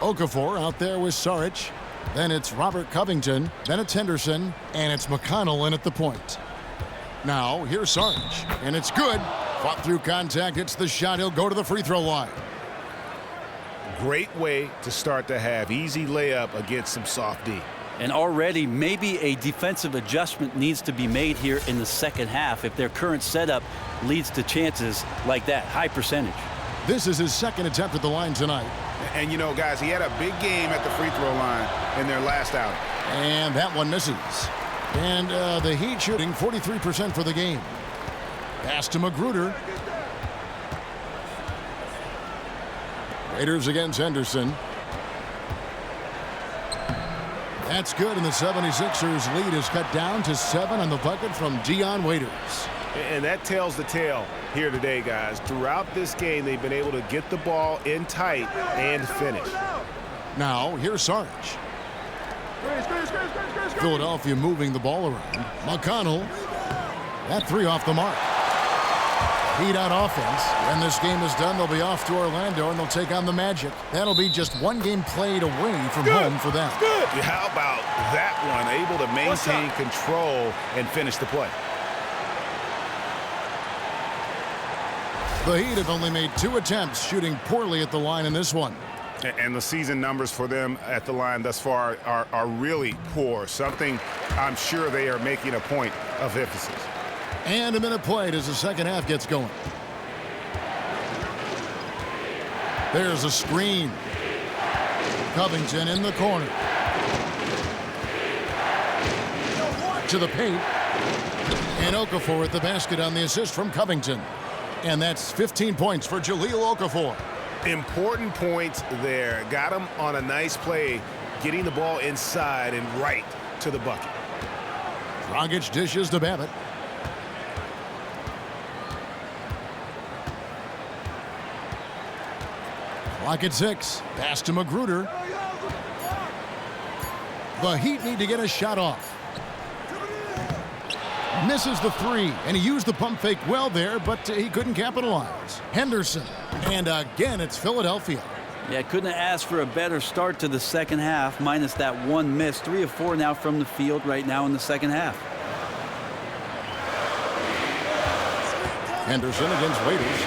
Okafor out there with Saric. Then it's Robert Covington. Then it's Henderson. And it's McConnell in at the point. Now here's Saric. And it's good. Fought through contact. It's the shot. He'll go to the free throw line. Great way to start the half. Easy layup against some soft D. And already maybe a defensive adjustment needs to be made here in the second half if their current setup leads to chances like that, high percentage. This is his second attempt at the line tonight. And, you know, guys, he had a big game at the free throw line in their last outing. And that one misses. And the Heat shooting 43% for the game. Pass to Magruder. Raiders against Henderson. That's good, and the 76ers lead is cut down to 7 on the bucket from Dion Waiters. And that tells the tale here today, guys. Throughout this game, they've been able to get the ball in tight and finish. Now, here's Saric. Philadelphia moving the ball around. McConnell. That three off the mark. Heat out offense. When this game is done, they'll be off to Orlando, and they'll take on the Magic. That'll be just one game played away from home for them. How about that one? Able to maintain control and finish the play. The Heat have only made 2 attempts, shooting poorly at the line in this one. And the season numbers for them at the line thus far are really poor. Something I'm sure they are making a point of emphasis. And a minute played as the second half gets going. There's a screen. Covington in the corner. To the paint. And Okafor at the basket on the assist from Covington. And that's 15 points for Jahlil Okafor. Important points there. Got him on a nice play, getting the ball inside and right to the bucket. Dragic dishes to Babbitt. Clock at 6. Pass to Magruder. The Heat need to get a shot off. Misses the 3, and he used the pump fake well there, but he couldn't capitalize. Henderson, and again it's Philadelphia. Yeah, couldn't have asked for a better start to the second half, minus that one miss. 3 of 4 now from the field right now in the second half. Henderson against Waiters.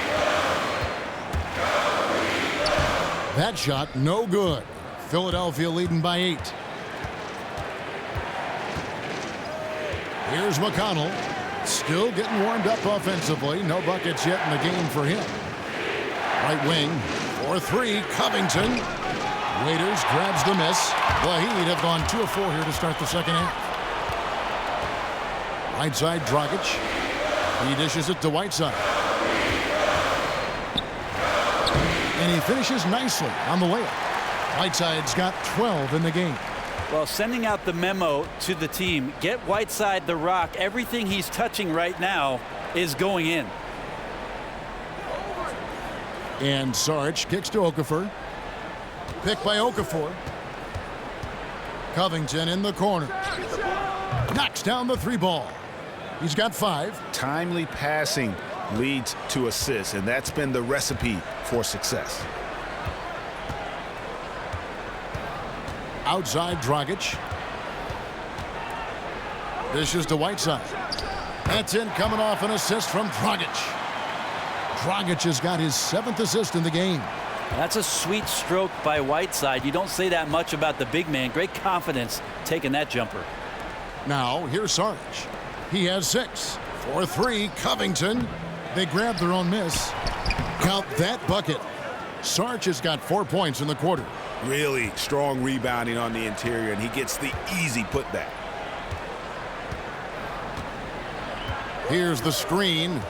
That shot, no good. Philadelphia leading by 8. Here's McConnell. Still getting warmed up offensively. No buckets yet in the game for him. Right wing, 4-3, Covington. Waiters grabs the miss. The Heat have gone 2 of 4 here to start the second half. Right side, Dragic. He dishes it to Whiteside. And he finishes nicely on the layup. Whiteside's got 12 in the game. Well, sending out the memo to the team, get Whiteside the rock. Everything he's touching right now is going in. And Sarge kicks to Okafor. Picked by Okafor. Covington in the corner. Knocks down the 3 ball. He's got 5. Timely passing leads to assists, and that's been the recipe for success. Outside, Dragic. Dishes to Whiteside. That's in, coming off an assist from Dragic. Dragic has got his 7th assist in the game. That's a sweet stroke by Whiteside. You don't say that much about the big man. Great confidence taking that jumper. Now, here's Sarge. He has 6. 4-3, Covington. They grab their own miss. Count that bucket. Sarge has got 4 points in the quarter. Really strong rebounding on the interior, and he gets the easy putback. Here's the screen.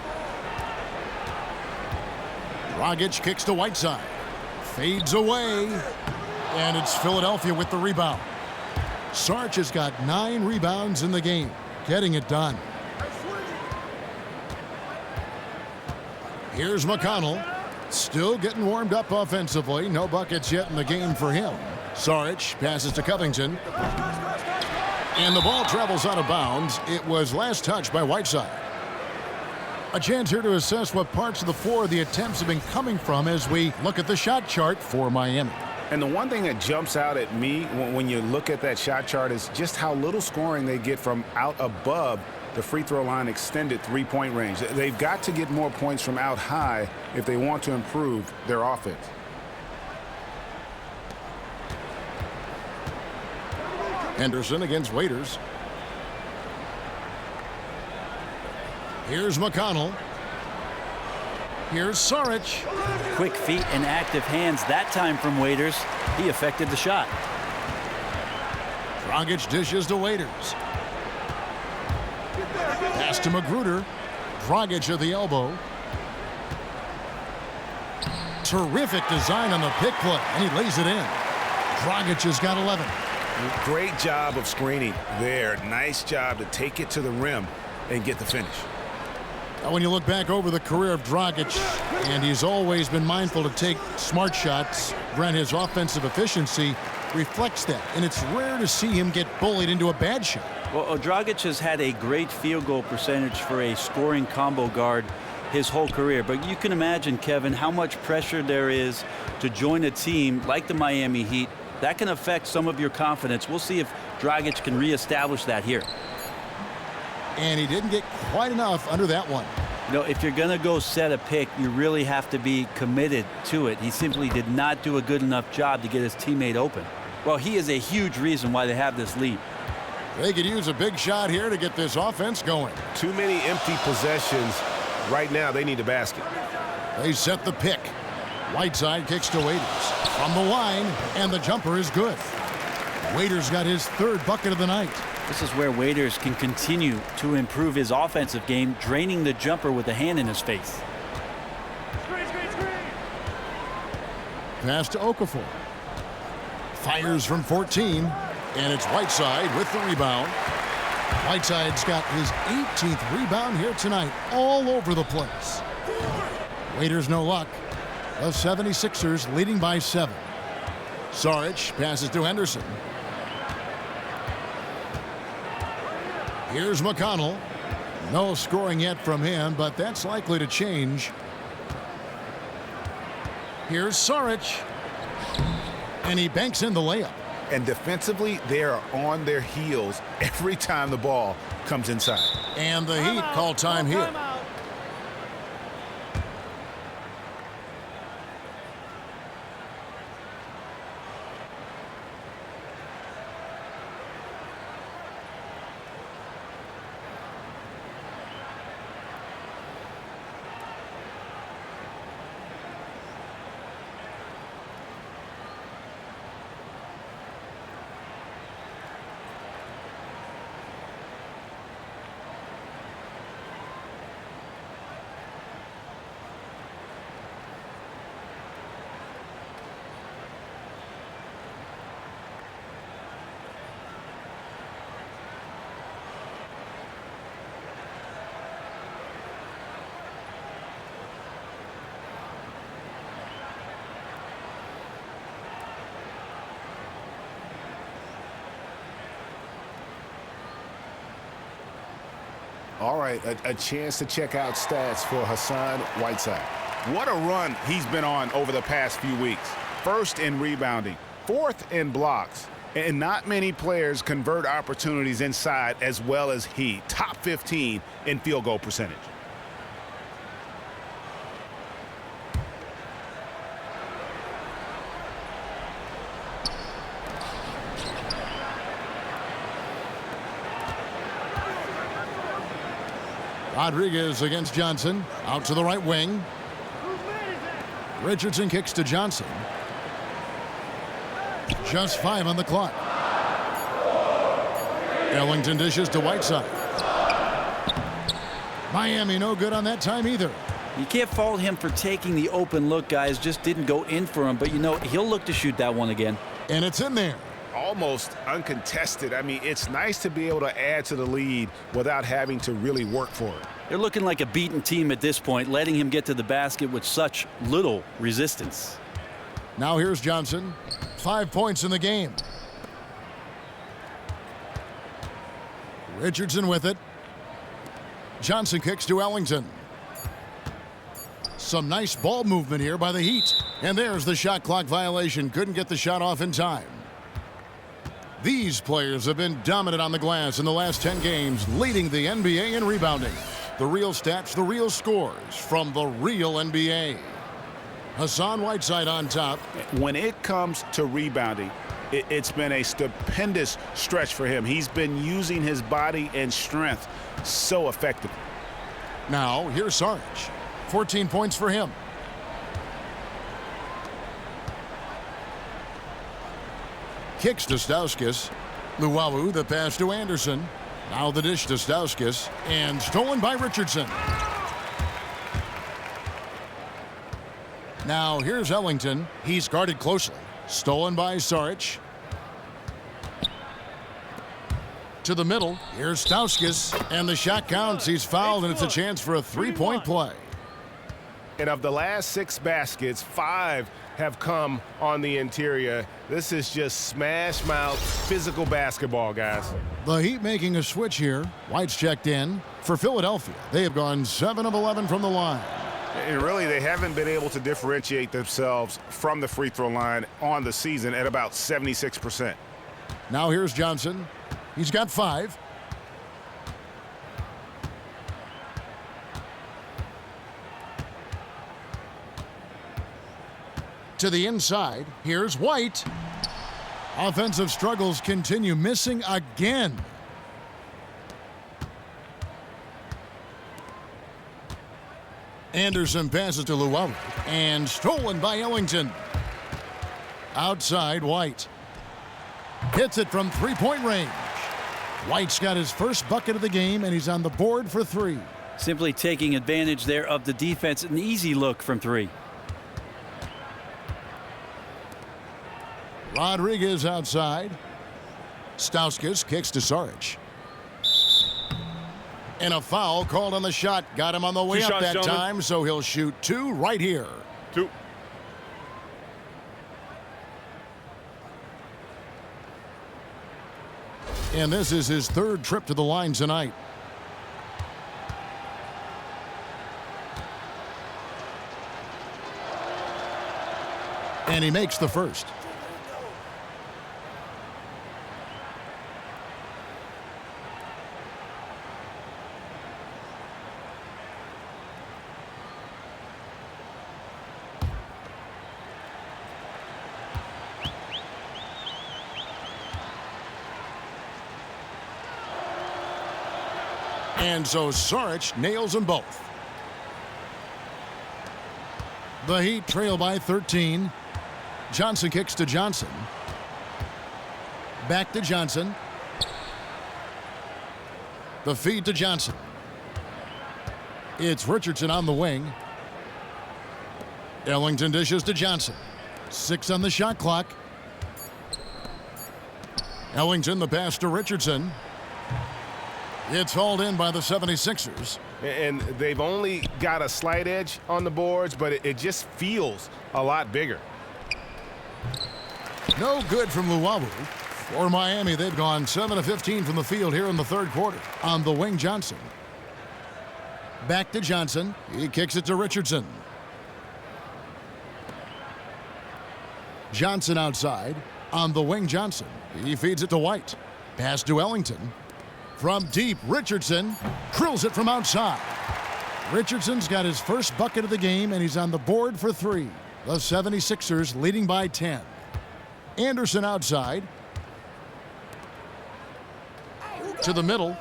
Dragic kicks to Whiteside. Fades away. And it's Philadelphia with the rebound. Sarge has got 9 rebounds in the game. Getting it done. Here's McConnell. Still getting warmed up offensively. No buckets yet in the game for him. Sarge passes to Covington. And the ball travels out of bounds. It was last touched by Whiteside. A chance here to assess what parts of the floor the attempts have been coming from as we look at the shot chart for Miami. And the one thing that jumps out at me when you look at that shot chart is just how little scoring they get from out above the free throw line extended 3-point range. They've got to get more points from out high if they want to improve their offense. Henderson against Waiters. Here's McConnell. Here's Sarge. Quick feet and active hands that time from Waiters. He affected the shot. Dragic dishes to Waiters. Pass to Magruder. Dragic at the elbow. Terrific design on the pick play, and he lays it in. Dragic has got 11. Great job of screening there. Nice job to take it to the rim and get the finish. Now, when you look back over the career of Dragic, and he's always been mindful to take smart shots, Brent, his offensive efficiency reflects that, and it's rare to see him get bullied into a bad shot. Well, Dragic has had a great field goal percentage for a scoring combo guard his whole career. But you can imagine, Kevin, how much pressure there is to join a team like the Miami Heat. That can affect some of your confidence. We'll see if Dragic can reestablish that here. And he didn't get quite enough under that one. You know, if you're going to go set a pick, you really have to be committed to it. He simply did not do a good enough job to get his teammate open. Well, he is a huge reason why they have this lead. They could use a big shot here to get this offense going. Too many empty possessions. Right now, they need a basket. They set the pick. Whiteside kicks to Waiters. From the line, and the jumper is good. Waiters got his 3rd bucket of the night. This is where Waiters can continue to improve his offensive game, draining the jumper with a hand in his face. Pass to Okafor. Fires from 14, and it's Whiteside with the rebound. Whiteside's got his 18th rebound here tonight, all over the place. Waiters no luck. The 76ers leading by 7. Sarge passes to Henderson. Here's McConnell. No scoring yet from him, but that's likely to change. Here's Sarge. And he banks in the layup. And defensively, they are on their heels every time the ball comes inside. And the Heat call time here. All right, a chance to check out stats for Hassan Whiteside. What a run he's been on over the past few weeks. First in rebounding, fourth in blocks, and not many players convert opportunities inside as well as he. Top 15 in field goal percentage. Rodriguez against Johnson. Out to the right wing. Richardson kicks to Johnson. Just 5 on the clock. Ellington dishes to Whiteside. Miami no good on that time either. You can't fault him for taking the open look, guys. Just didn't go in for him. But, you know, he'll look to shoot that one again. And it's in there. Almost uncontested. I mean, it's nice to be able to add to the lead without having to really work for it. They're looking like a beaten team at this point, letting him get to the basket with such little resistance. Now here's Johnson. 5 points in the game. Richardson with it. Johnson kicks to Ellington. Some nice ball movement here by the Heat. And there's the shot clock violation. Couldn't get the shot off in time. These players have been dominant on the glass in the last 10 games, leading the NBA in rebounding. The real stats, the real scores from the real NBA. Hassan Whiteside on top. When it comes to rebounding, it's been a stupendous stretch for him. He's been using his body and strength so effectively. Now, here's Sarge. 14 points for him. Kicks to Stauskas. Luwawu, the pass to Anderson. Now the dish to Stauskas. And stolen by Richardson. Now here's Ellington. He's guarded closely. Stolen by Saric. To the middle. Here's Stauskas. And the shot counts. He's fouled, and it's a chance for a three-point play. And of the last 6 baskets, 5 have come on the interior. This is just smash mouth physical basketball, guys. The Heat making a switch here. White's checked in. For Philadelphia, they have gone 7 of 11 from the line. And really, they haven't been able to differentiate themselves from the free throw line on the season at about 76%. Now here's Johnson. He's got 5. To the inside. Here's White. Offensive struggles continue. Missing again. Anderson passes to Luwawu. And stolen by Ellington. Outside, White. Hits it from three-point range. White's got his first bucket of the game, and he's on the board for 3. Simply taking advantage there of the defense. An easy look from 3. Rodriguez outside. Stauskas kicks to Saric. And a foul called on the shot. Got him on the way up that time, so he'll shoot 2 right here. 2. And this is his 3rd trip to the line tonight. And he makes the first. And so Saric nails them both. The Heat trail by 13. Johnson kicks to Johnson. Back to Johnson. The feed to Johnson. It's Richardson on the wing. Ellington dishes to Johnson. 6 on the shot clock. Ellington the pass to Richardson. It's hauled in by the 76ers. And they've only got a slight edge on the boards, but it just feels a lot bigger. No good from Luwawu. For Miami, they've gone 7 of 15 from the field here in the 3rd quarter. On the wing, Johnson. Back to Johnson. He kicks it to Richardson. Johnson outside. On the wing, Johnson. He feeds it to White. Pass to Ellington. From deep, Richardson drills it from outside. Richardson's got his first bucket of the game, and he's on the board for 3. The 76ers leading by 10. Anderson outside. To the middle.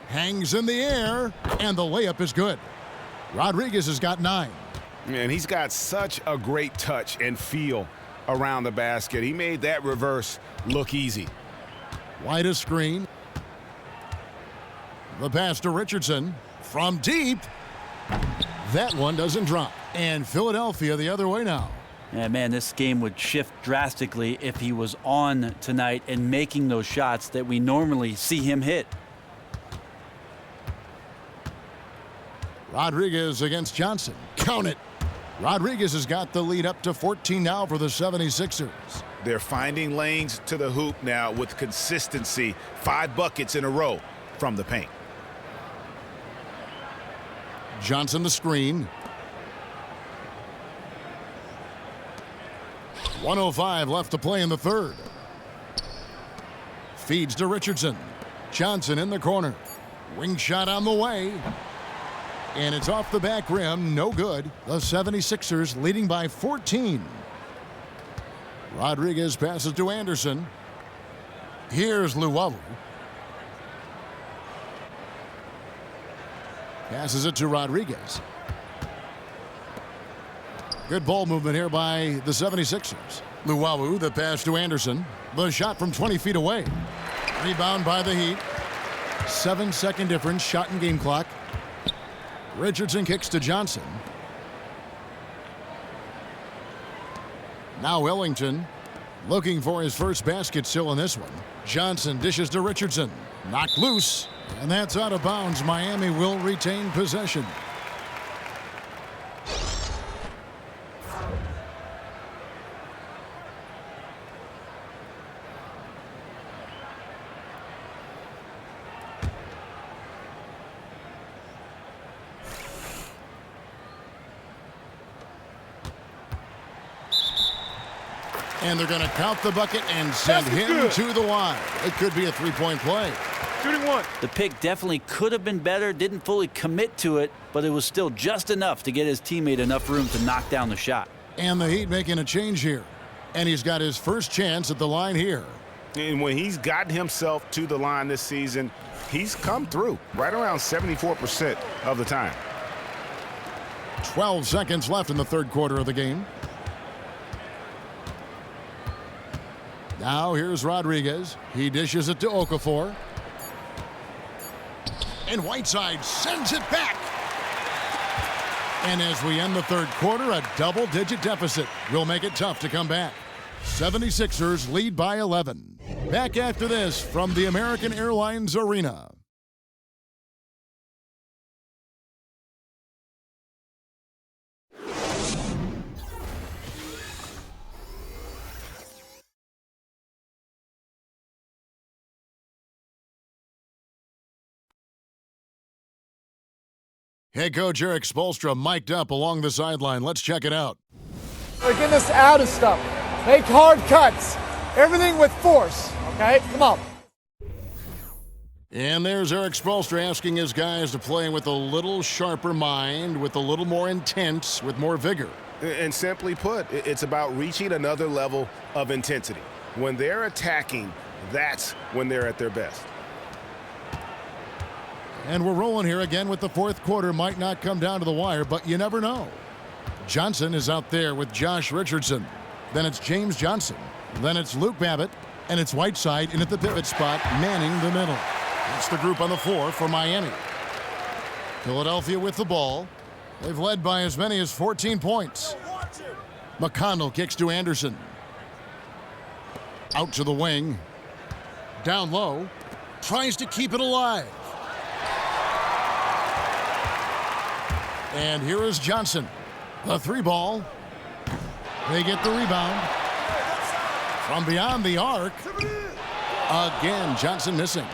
Hangs in the air, and the layup is good. Rodriguez has got 9. And he's got such a great touch and feel around the basket. He made that reverse look easy. White a screen. The pass to Richardson from deep. That one doesn't drop. And Philadelphia the other way now. Yeah, man, this game would shift drastically if he was on tonight and making those shots that we normally see him hit. Rodriguez against Johnson. Count it. Rodriguez has got the lead up to 14 now for the 76ers. They're finding lanes to the hoop now with consistency. 5 buckets in a row from the paint. Johnson the screen. 1:05 left to play in the third. Feeds to Richardson. Johnson in the corner. Wing shot on the way. And it's off the back rim. No good. The 76ers leading by 14. Rodriguez passes to Anderson. Here's Luwawu. Passes it to Rodriguez. Good ball movement here by the 76ers. Luwawu, the pass to Anderson. The shot from 20 feet away. Rebound by the Heat. 7-second difference, shot and game clock. Richardson kicks to Johnson. Now Ellington looking for his first basket still in this one. Johnson dishes to Richardson. Knocked loose. And that's out of bounds. Miami will retain possession. And they're going to count the bucket and send him to the line. It could be a 3-point play. Shooting 1. The pick definitely could have been better, didn't fully commit to it, but it was still just enough to get his teammate enough room to knock down the shot. And the Heat making a change here. And he's got his first chance at the line here. And when he's gotten himself to the line this season, he's come through right around 74% of the time. 12 seconds left in the third quarter of the game. Now here's Rodriguez. He dishes it to Okafor. And Whiteside sends it back. And as we end the third quarter, a double-digit deficit will make it tough to come back. 76ers lead by 11. Back after this from the American Airlines Arena. Head coach Eric Spoelstra mic'd up along the sideline. Let's check it out. We're getting us out of stuff. Make hard cuts. Everything with force, okay? Come on. And there's Eric Spoelstra asking his guys to play with a little sharper mind, with a little more intense, with more vigor. And simply put, it's about reaching another level of intensity. When they're attacking, that's when they're at their best. And we're rolling here again with the fourth quarter. Might not come down to the wire, but you never know. Johnson is out there with Josh Richardson. Then it's James Johnson. Then it's Luke Babbitt. And it's Whiteside in at the pivot spot, manning the middle. That's the group on the floor for Miami. Philadelphia with the ball. They've led by as many as 14 points. McConnell kicks to Anderson. Out to the wing. Down low. Tries to keep it alive. And here is Johnson. The 3-ball. They get the rebound. From beyond the arc. Again, Johnson missing.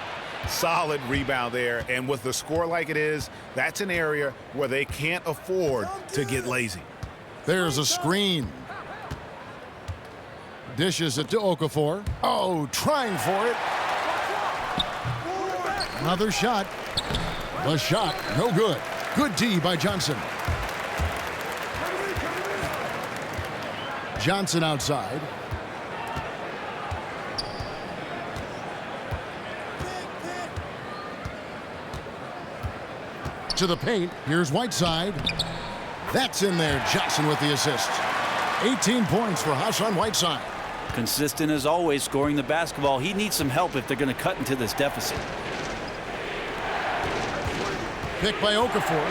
Solid rebound there, and with the score like it is, that's an area where they can't afford to get lazy. There's a screen. Dishes it to Okafor. Oh, trying for it. Another shot. The shot, no good. Good D by Johnson. Johnson outside. To the paint. Here's Whiteside. That's in there. Johnson with the assist. 18 points for Hassan Whiteside. Consistent as always, scoring the basketball. He needs some help if they're going to cut into this deficit. Pick by Okafor.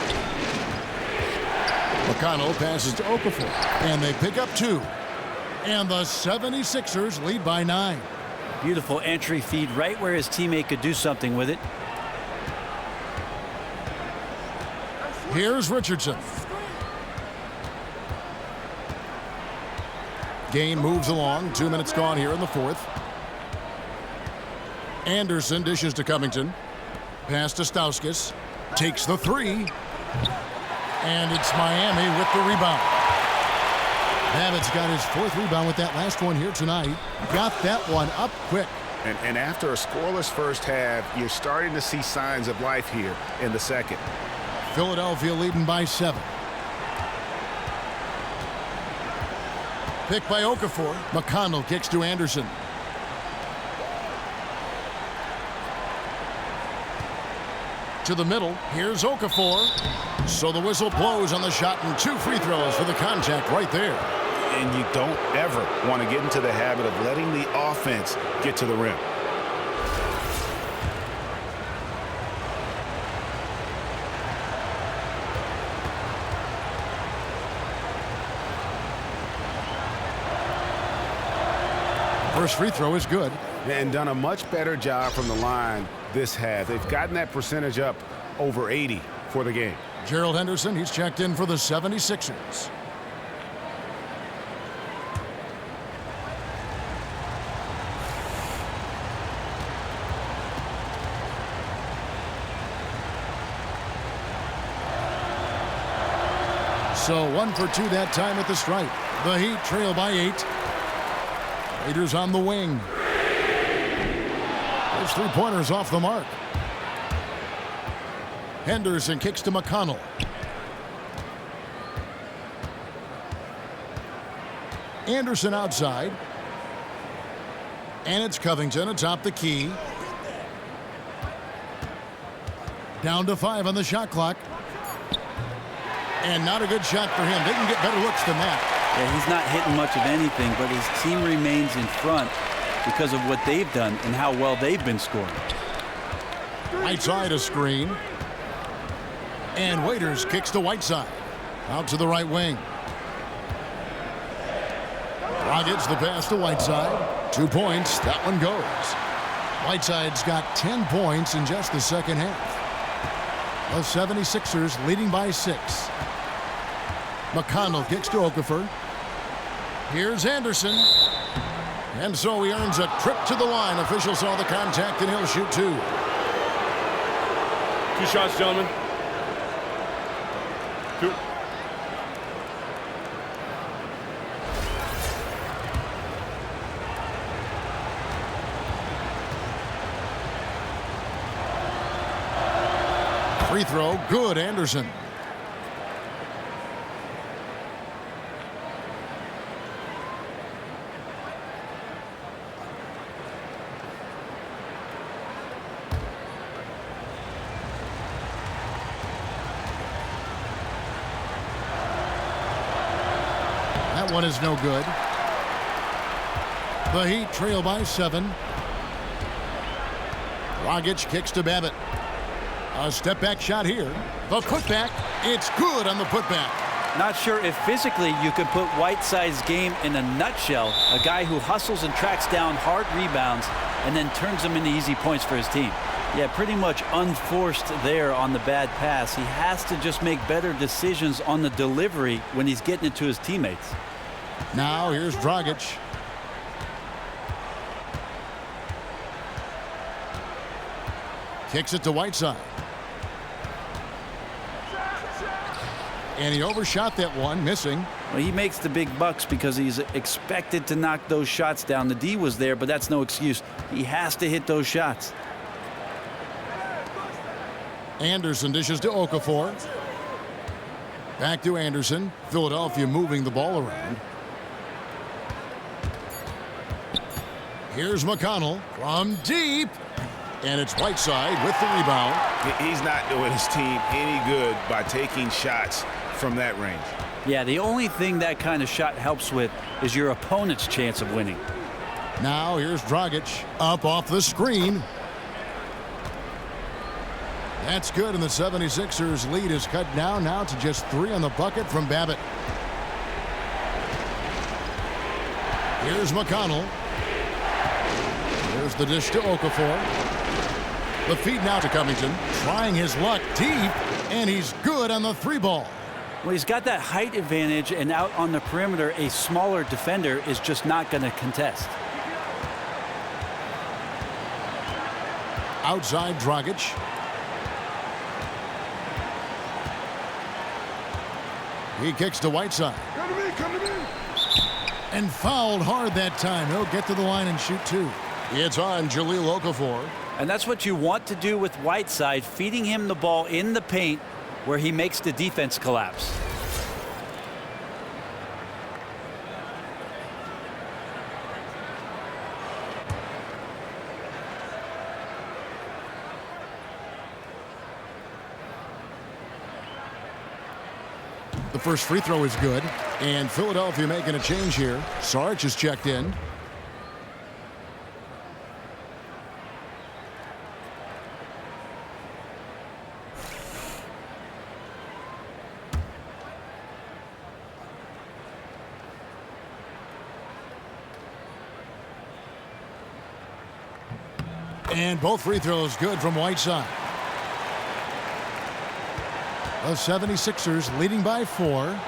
McConnell passes to Okafor. And they pick up 2. And the 76ers lead by 9. Beautiful entry feed right where his teammate could do something with it. Here's Richardson. Game moves along. 2 minutes gone here in the fourth. Anderson dishes to Covington. Pass to Stauskas. Takes the 3. And it's Miami with the rebound. Babbitt's got his 4th rebound with that last one here tonight. Got that one up quick. And after a scoreless first half, you're starting to see signs of life here in the second. Philadelphia leading by 7. Pick by Okafor. McConnell kicks to Anderson. To the middle. Here's Okafor. So the whistle blows on the shot and 2 free throws for the contact right there. And you don't ever want to get into the habit of letting the offense get to the rim. First free throw is good. And done a much better job from the line this half. They've gotten that percentage up over 80 for the game. Gerald Henderson, he's checked in for the 76ers. So 1 for 2 that time at the stripe. The Heat trail by 8. Raiders on the wing. There's 3-pointers off the mark. Henderson kicks to McConnell. Anderson outside. And it's Covington atop the key. Down to 5 on the shot clock. And not a good shot for him. Didn't get better looks than that. Yeah, he's not hitting much of anything, but his team remains in front because of what they've done and how well they've been scoring. Right side a screen. And Waiters kicks to Whiteside. Out to the right wing. Rockets the pass to Whiteside. 2 points. That one goes. Whiteside's got 10 points in just the second half. The 76ers leading by 6. McConnell kicks to Okafor. Here's Anderson. And so he earns a trip to the line. Officials saw the contact and he'll shoot 2. 2 shots, gentlemen. 2. Free throw, good, Anderson. That one is no good. The Heat trail by 7. Dragic kicks to Babbitt. A step-back shot here. The putback. It's good on the putback. Not sure if physically you could put Whiteside's game in a nutshell. A guy who hustles and tracks down hard rebounds and then turns them into easy points for his team. Yeah, pretty much unforced there on the bad pass. He has to just make better decisions on the delivery when he's getting it to his teammates. Now here's Dragic. Kicks it to Whiteside. And he overshot that one, missing. Well, he makes the big bucks because he's expected to knock those shots down. The D was there, but that's no excuse. He has to hit those shots. Anderson dishes to Okafor. Back to Anderson. Philadelphia moving the ball around. Here's McConnell from deep. And it's Whiteside with the rebound. He's not doing his team any good by taking shots from that range. Yeah, the only thing that kind of shot helps with is your opponent's chance of winning. Now here's Dragic up off the screen. That's good, and the 76ers lead is cut down now to just 3 on the bucket from Babbitt. Here's McConnell. Here's the dish to Okafor. The feed now to Covington, trying his luck deep, and he's good on the 3-ball. Well, he's got that height advantage, and out on the perimeter, a smaller defender is just not going to contest. Outside Dragic. He kicks to Whiteside. Come to me. And fouled hard that time. He'll get to the line and shoot 2. It's on Jahlil Okafor. And that's what you want to do with Whiteside, feeding him the ball in the paint where he makes the defense collapse. The first free throw is good, and Philadelphia making a change here. Sarge is checked in. And both free throws good from Whiteside. The 76ers leading by 4.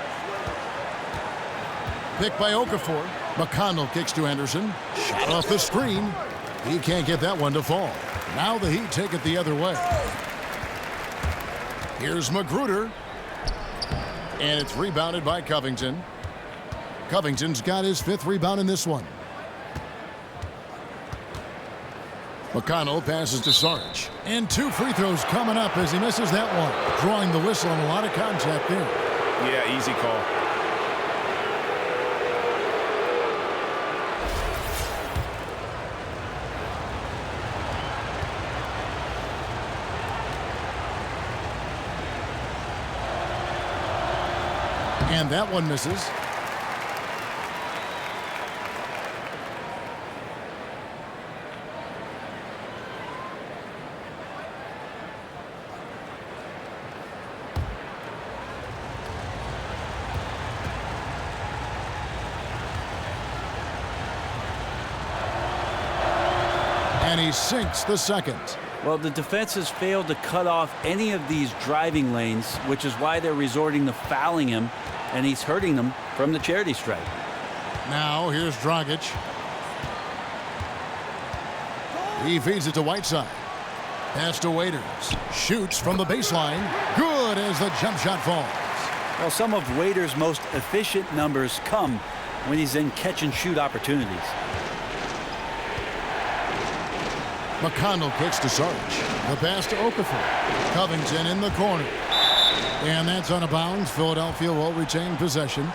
Picked by Okafor. McConnell kicks to Anderson. Shot off the screen. He can't get that one to fall. Now the Heat take it the other way. Here's Magruder. And it's rebounded by Covington. Covington's got his 5th rebound in this one. McConnell passes to Sarge. And 2 free throws coming up as he misses that one. Drawing the whistle on a lot of contact there. Yeah, easy call. And that one misses. And he sinks the second. Well, the defense has failed to cut off any of these driving lanes, which is why they're resorting to fouling him, and he's hurting them from the charity stripe. Now here's Dragic. He feeds it to Whiteside. Pass to Waiters. Shoots from the baseline. Good as the jump shot falls. Well, some of Waiters' most efficient numbers come when he's in catch-and-shoot opportunities. McConnell kicks to Sarge. The pass to Okafor. Covington in the corner. And that's out of bounds. Philadelphia will retain possession.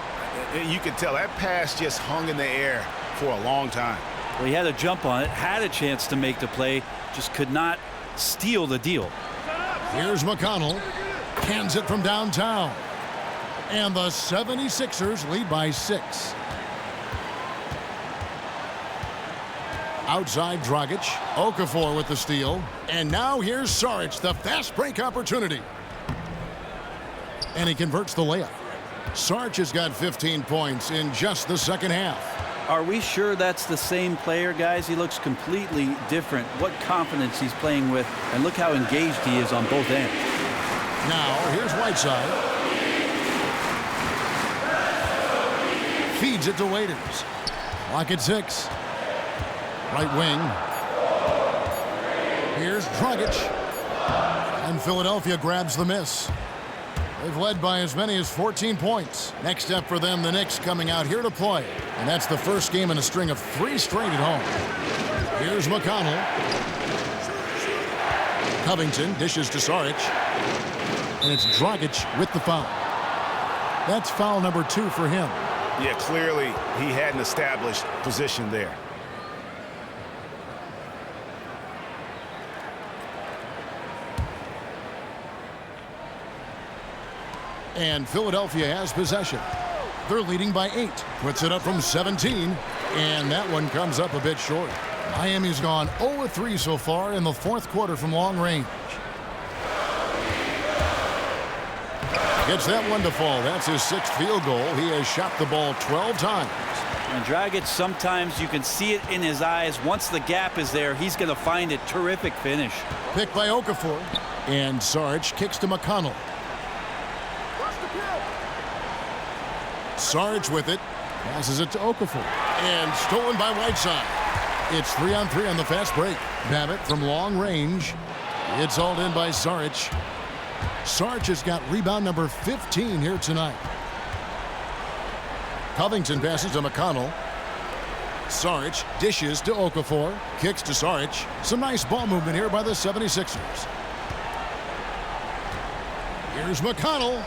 You can tell that pass just hung in the air for a long time. Well, he had a jump on it, had a chance to make the play, just could not steal the deal. Here's McConnell. Cans it from downtown. And the 76ers lead by 6. Outside Dragic. Okafor with the steal. And now here's Saric, the fast break opportunity. And he converts the layup. Saric has got 15 points in just the second half. Are we sure that's the same player, guys? He looks completely different. What confidence he's playing with, and look how engaged he is on both ends. Now, here's Whiteside. Feeds it to Waiters. Clock at 6. Right wing. Here's Dragic. And Philadelphia grabs the miss. They've led by as many as 14 points. Next up for them, the Knicks coming out here to play. And that's the first game in a string of 3 straight at home. Here's McConnell. Covington dishes to Saric. And it's Dragic with the foul. That's foul number 2 for him. Yeah, clearly he had an established position there. And Philadelphia has possession. They're leading by 8. Puts it up from 17. And that one comes up a bit short. Miami's gone 0-3 so far in the 4th quarter from long range. Gets that one to fall. That's his 6th field goal. He has shot the ball 12 times. And Dragic, sometimes you can see it in his eyes. Once the gap is there, he's going to find a terrific finish. Picked by Okafor. And Saric kicks to McConnell. Saric with it. Passes it to Okafor. And stolen by Whiteside. It's 3-on-3 on the fast break. Babbitt from long range. It's hauled in by Saric. Saric has got rebound number 15 here tonight. Covington passes to McConnell. Saric dishes to Okafor. Kicks to Saric. Some nice ball movement here by the 76ers. Here's McConnell.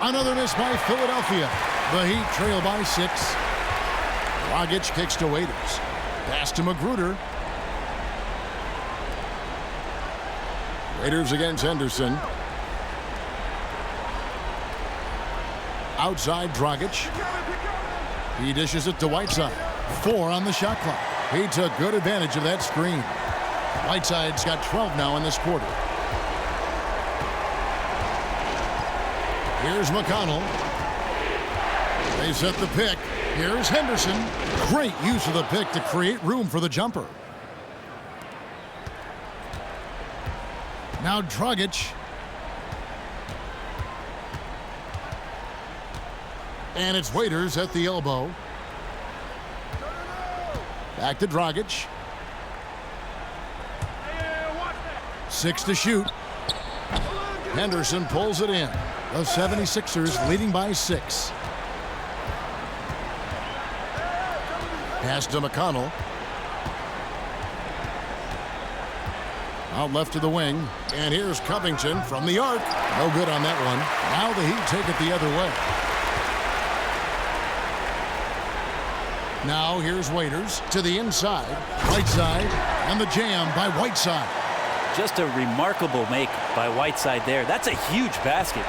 Another miss by Philadelphia. The Heat trail by 6. Dragic kicks to Waiters. Pass to Magruder. Waiters against Henderson. Outside Dragic. He dishes it to Whiteside. 4 on the shot clock. He took good advantage of that screen. Whiteside's got 12 now in this quarter. Here's McConnell. They set the pick. Here's Henderson. Great use of the pick to create room for the jumper. Now Dragic. And it's Waiters at the elbow. Back to Dragic. 6 to shoot. Henderson pulls it in. The 76ers leading by 6. Pass to McConnell. Out left to the wing. And here's Covington from the arc. No good on that one. Now the Heat take it the other way. Now here's Waiters to the inside. Whiteside. And the jam by Whiteside. Just a remarkable make by Whiteside there. That's a huge basket.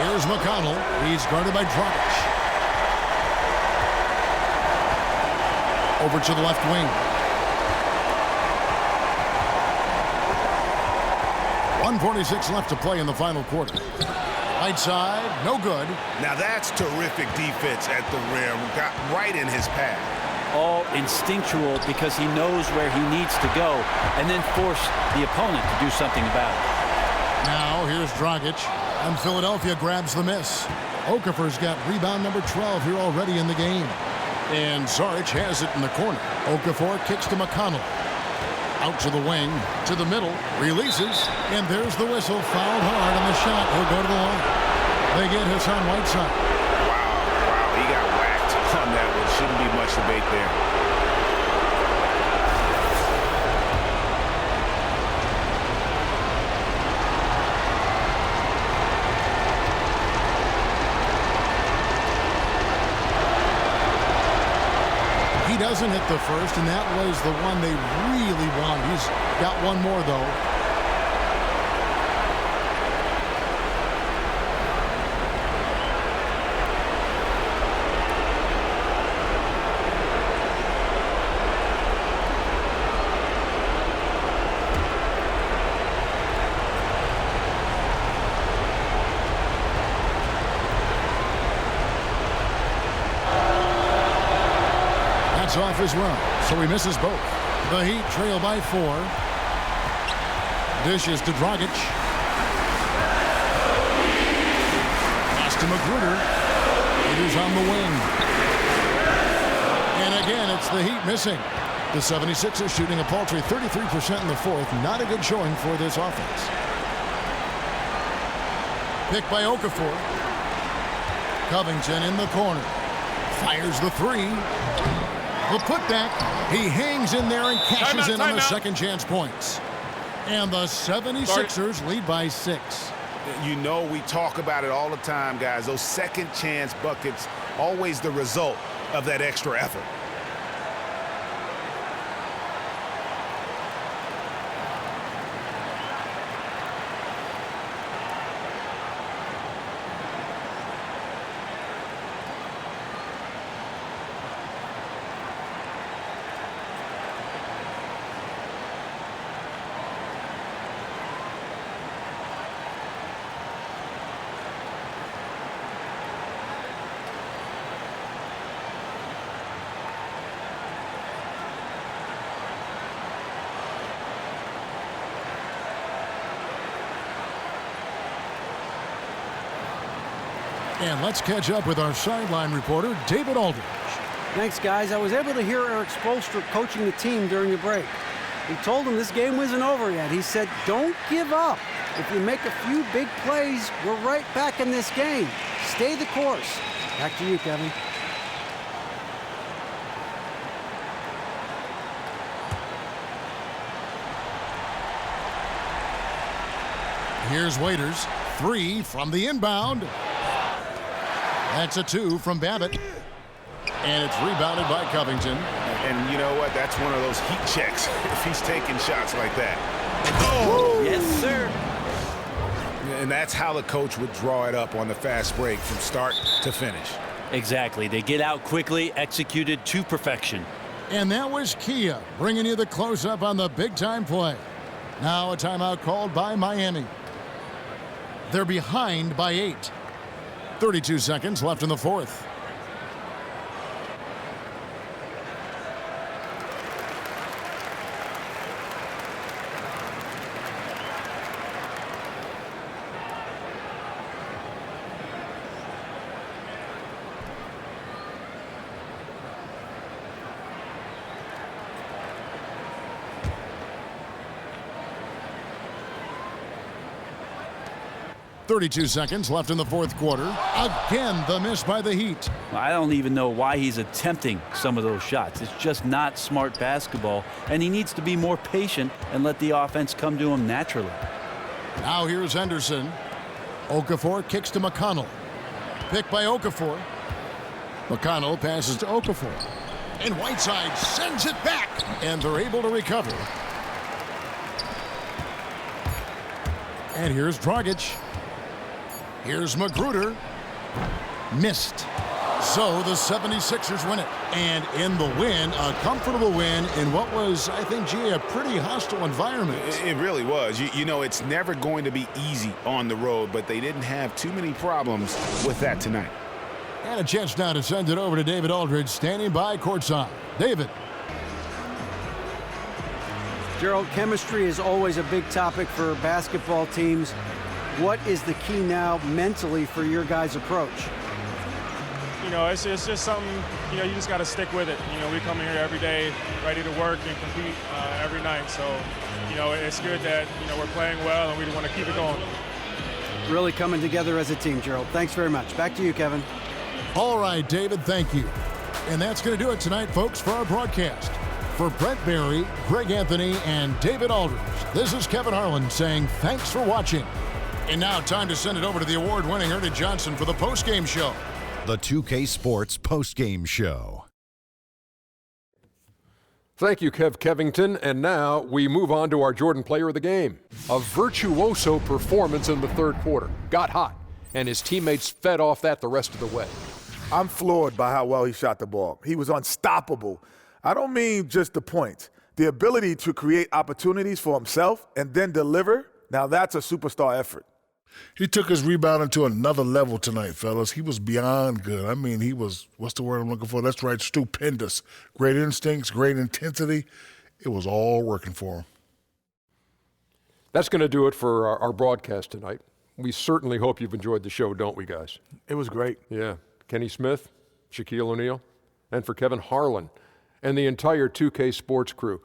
Here's McConnell. He's guarded by Dragic. Over to the left wing. 1:46 left to play in the final quarter. Whiteside, no good. Now that's terrific defense at the rim. Got right in his path. All instinctual because he knows where he needs to go and then force the opponent to do something about it. Now here's Dragic, and Philadelphia grabs the miss. Okafor's got rebound number 12 here already in the game. And Saric has it in the corner. Okafor kicks to McConnell. Out to the wing, to the middle, releases, and there's the whistle. Fouled hard on the shot. He'll go to the line. They get Hassan Whiteside. Wow, he got whacked on that one. Shouldn't be much debate there. He doesn't hit the first, and that was the one they really wanted. He's got one more, though. Off as well, so he misses both. The Heat trail by 4. Dishes to Dragic. Pass to Magruder. It is on the wing. And again, it's the Heat missing. The 76ers shooting a paltry 33% in the fourth. Not a good showing for this offense. Pick by Okafor. Covington in the corner. Fires the three. The putback. He hangs in there and cashes in on the second chance points. And the 76ers lead by 6. You know, we talk about it all the time, guys. Those second chance buckets, always the result of that extra effort. And let's catch up with our sideline reporter, David Aldridge. Thanks, guys. I was able to hear Eric Spoelstra coaching the team during the break. He told them this game wasn't over yet. He said, don't give up. If you make a few big plays, we're right back in this game. Stay the course. Back to you, Kevin. Here's Waiters. 3 from the inbound. That's a 2 from Babbitt. And it's rebounded by Covington. And you know what? That's one of those heat checks if he's taking shots like that. Oh! Yes, sir. And that's how the coach would draw it up on the fast break from start to finish. Exactly. They get out quickly, executed to perfection. And that was Kia bringing you the close-up on the big-time play. Now a timeout called by Miami. They're behind by 8. 32 seconds left in the fourth. .32 seconds left in the fourth quarter. Again, the miss by the Heat. Well, I don't even know why he's attempting some of those shots. It's just not smart basketball, and he needs to be more patient and let the offense come to him naturally. Now here's Henderson. Okafor kicks to McConnell. Pick by Okafor. McConnell passes to Okafor. And Whiteside sends it back, and they're able to recover. And here's Dragic. Here's Magruder. Missed. So the 76ers win it. And in the win, a comfortable win in what was, I think, G, a pretty hostile environment. It really was. You know, it's never going to be easy on the road, but they didn't have too many problems with that tonight. And a chance now to send it over to David Aldridge, standing by courtside. David. Gerald, chemistry is always a big topic for basketball teams. What is the key now mentally for your guys' approach? You know, it's just something, you know, you just got to stick with it. You know, we come in here every day ready to work and compete every night. So, you know, it's good that, you know, we're playing well and we want to keep it going. Really coming together as a team, Gerald. Thanks very much. Back to you, Kevin. All right, David, thank you. And that's going to do it tonight, folks, for our broadcast. For Brett Barry, Greg Anthony, and David Aldridge, this is Kevin Harlan saying thanks for watching. And now time to send it over to the award-winning Ernie Johnson for the postgame show. The 2K Sports postgame show. Thank you, Kev Kevington. And now we move on to our Jordan Player of the Game. A virtuoso performance in the third quarter. Got hot, and his teammates fed off that the rest of the way. I'm floored by how well he shot the ball. He was unstoppable. I don't mean just the points. The ability to create opportunities for himself and then deliver, now that's a superstar effort. He took his rebounding to another level tonight, fellas. He was beyond good. I mean, he was, what's the word I'm looking for? That's right, stupendous. Great instincts, great intensity. It was all working for him. That's going to do it for our broadcast tonight. We certainly hope you've enjoyed the show, don't we, guys? It was great. Yeah. Kenny Smith, Shaquille O'Neal, and for Kevin Harlan and the entire 2K Sports crew.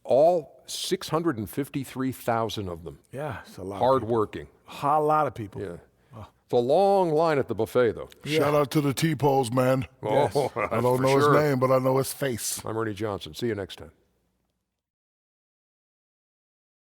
All 653,000 of them. Yeah, it's a lot. Hard-working. A lot of people. Yeah. It's a long line at the buffet, though. Yeah. Shout out to the T-Poles, man. Yes. I don't know his name, but I know his face. I'm Ernie Johnson. See you next time.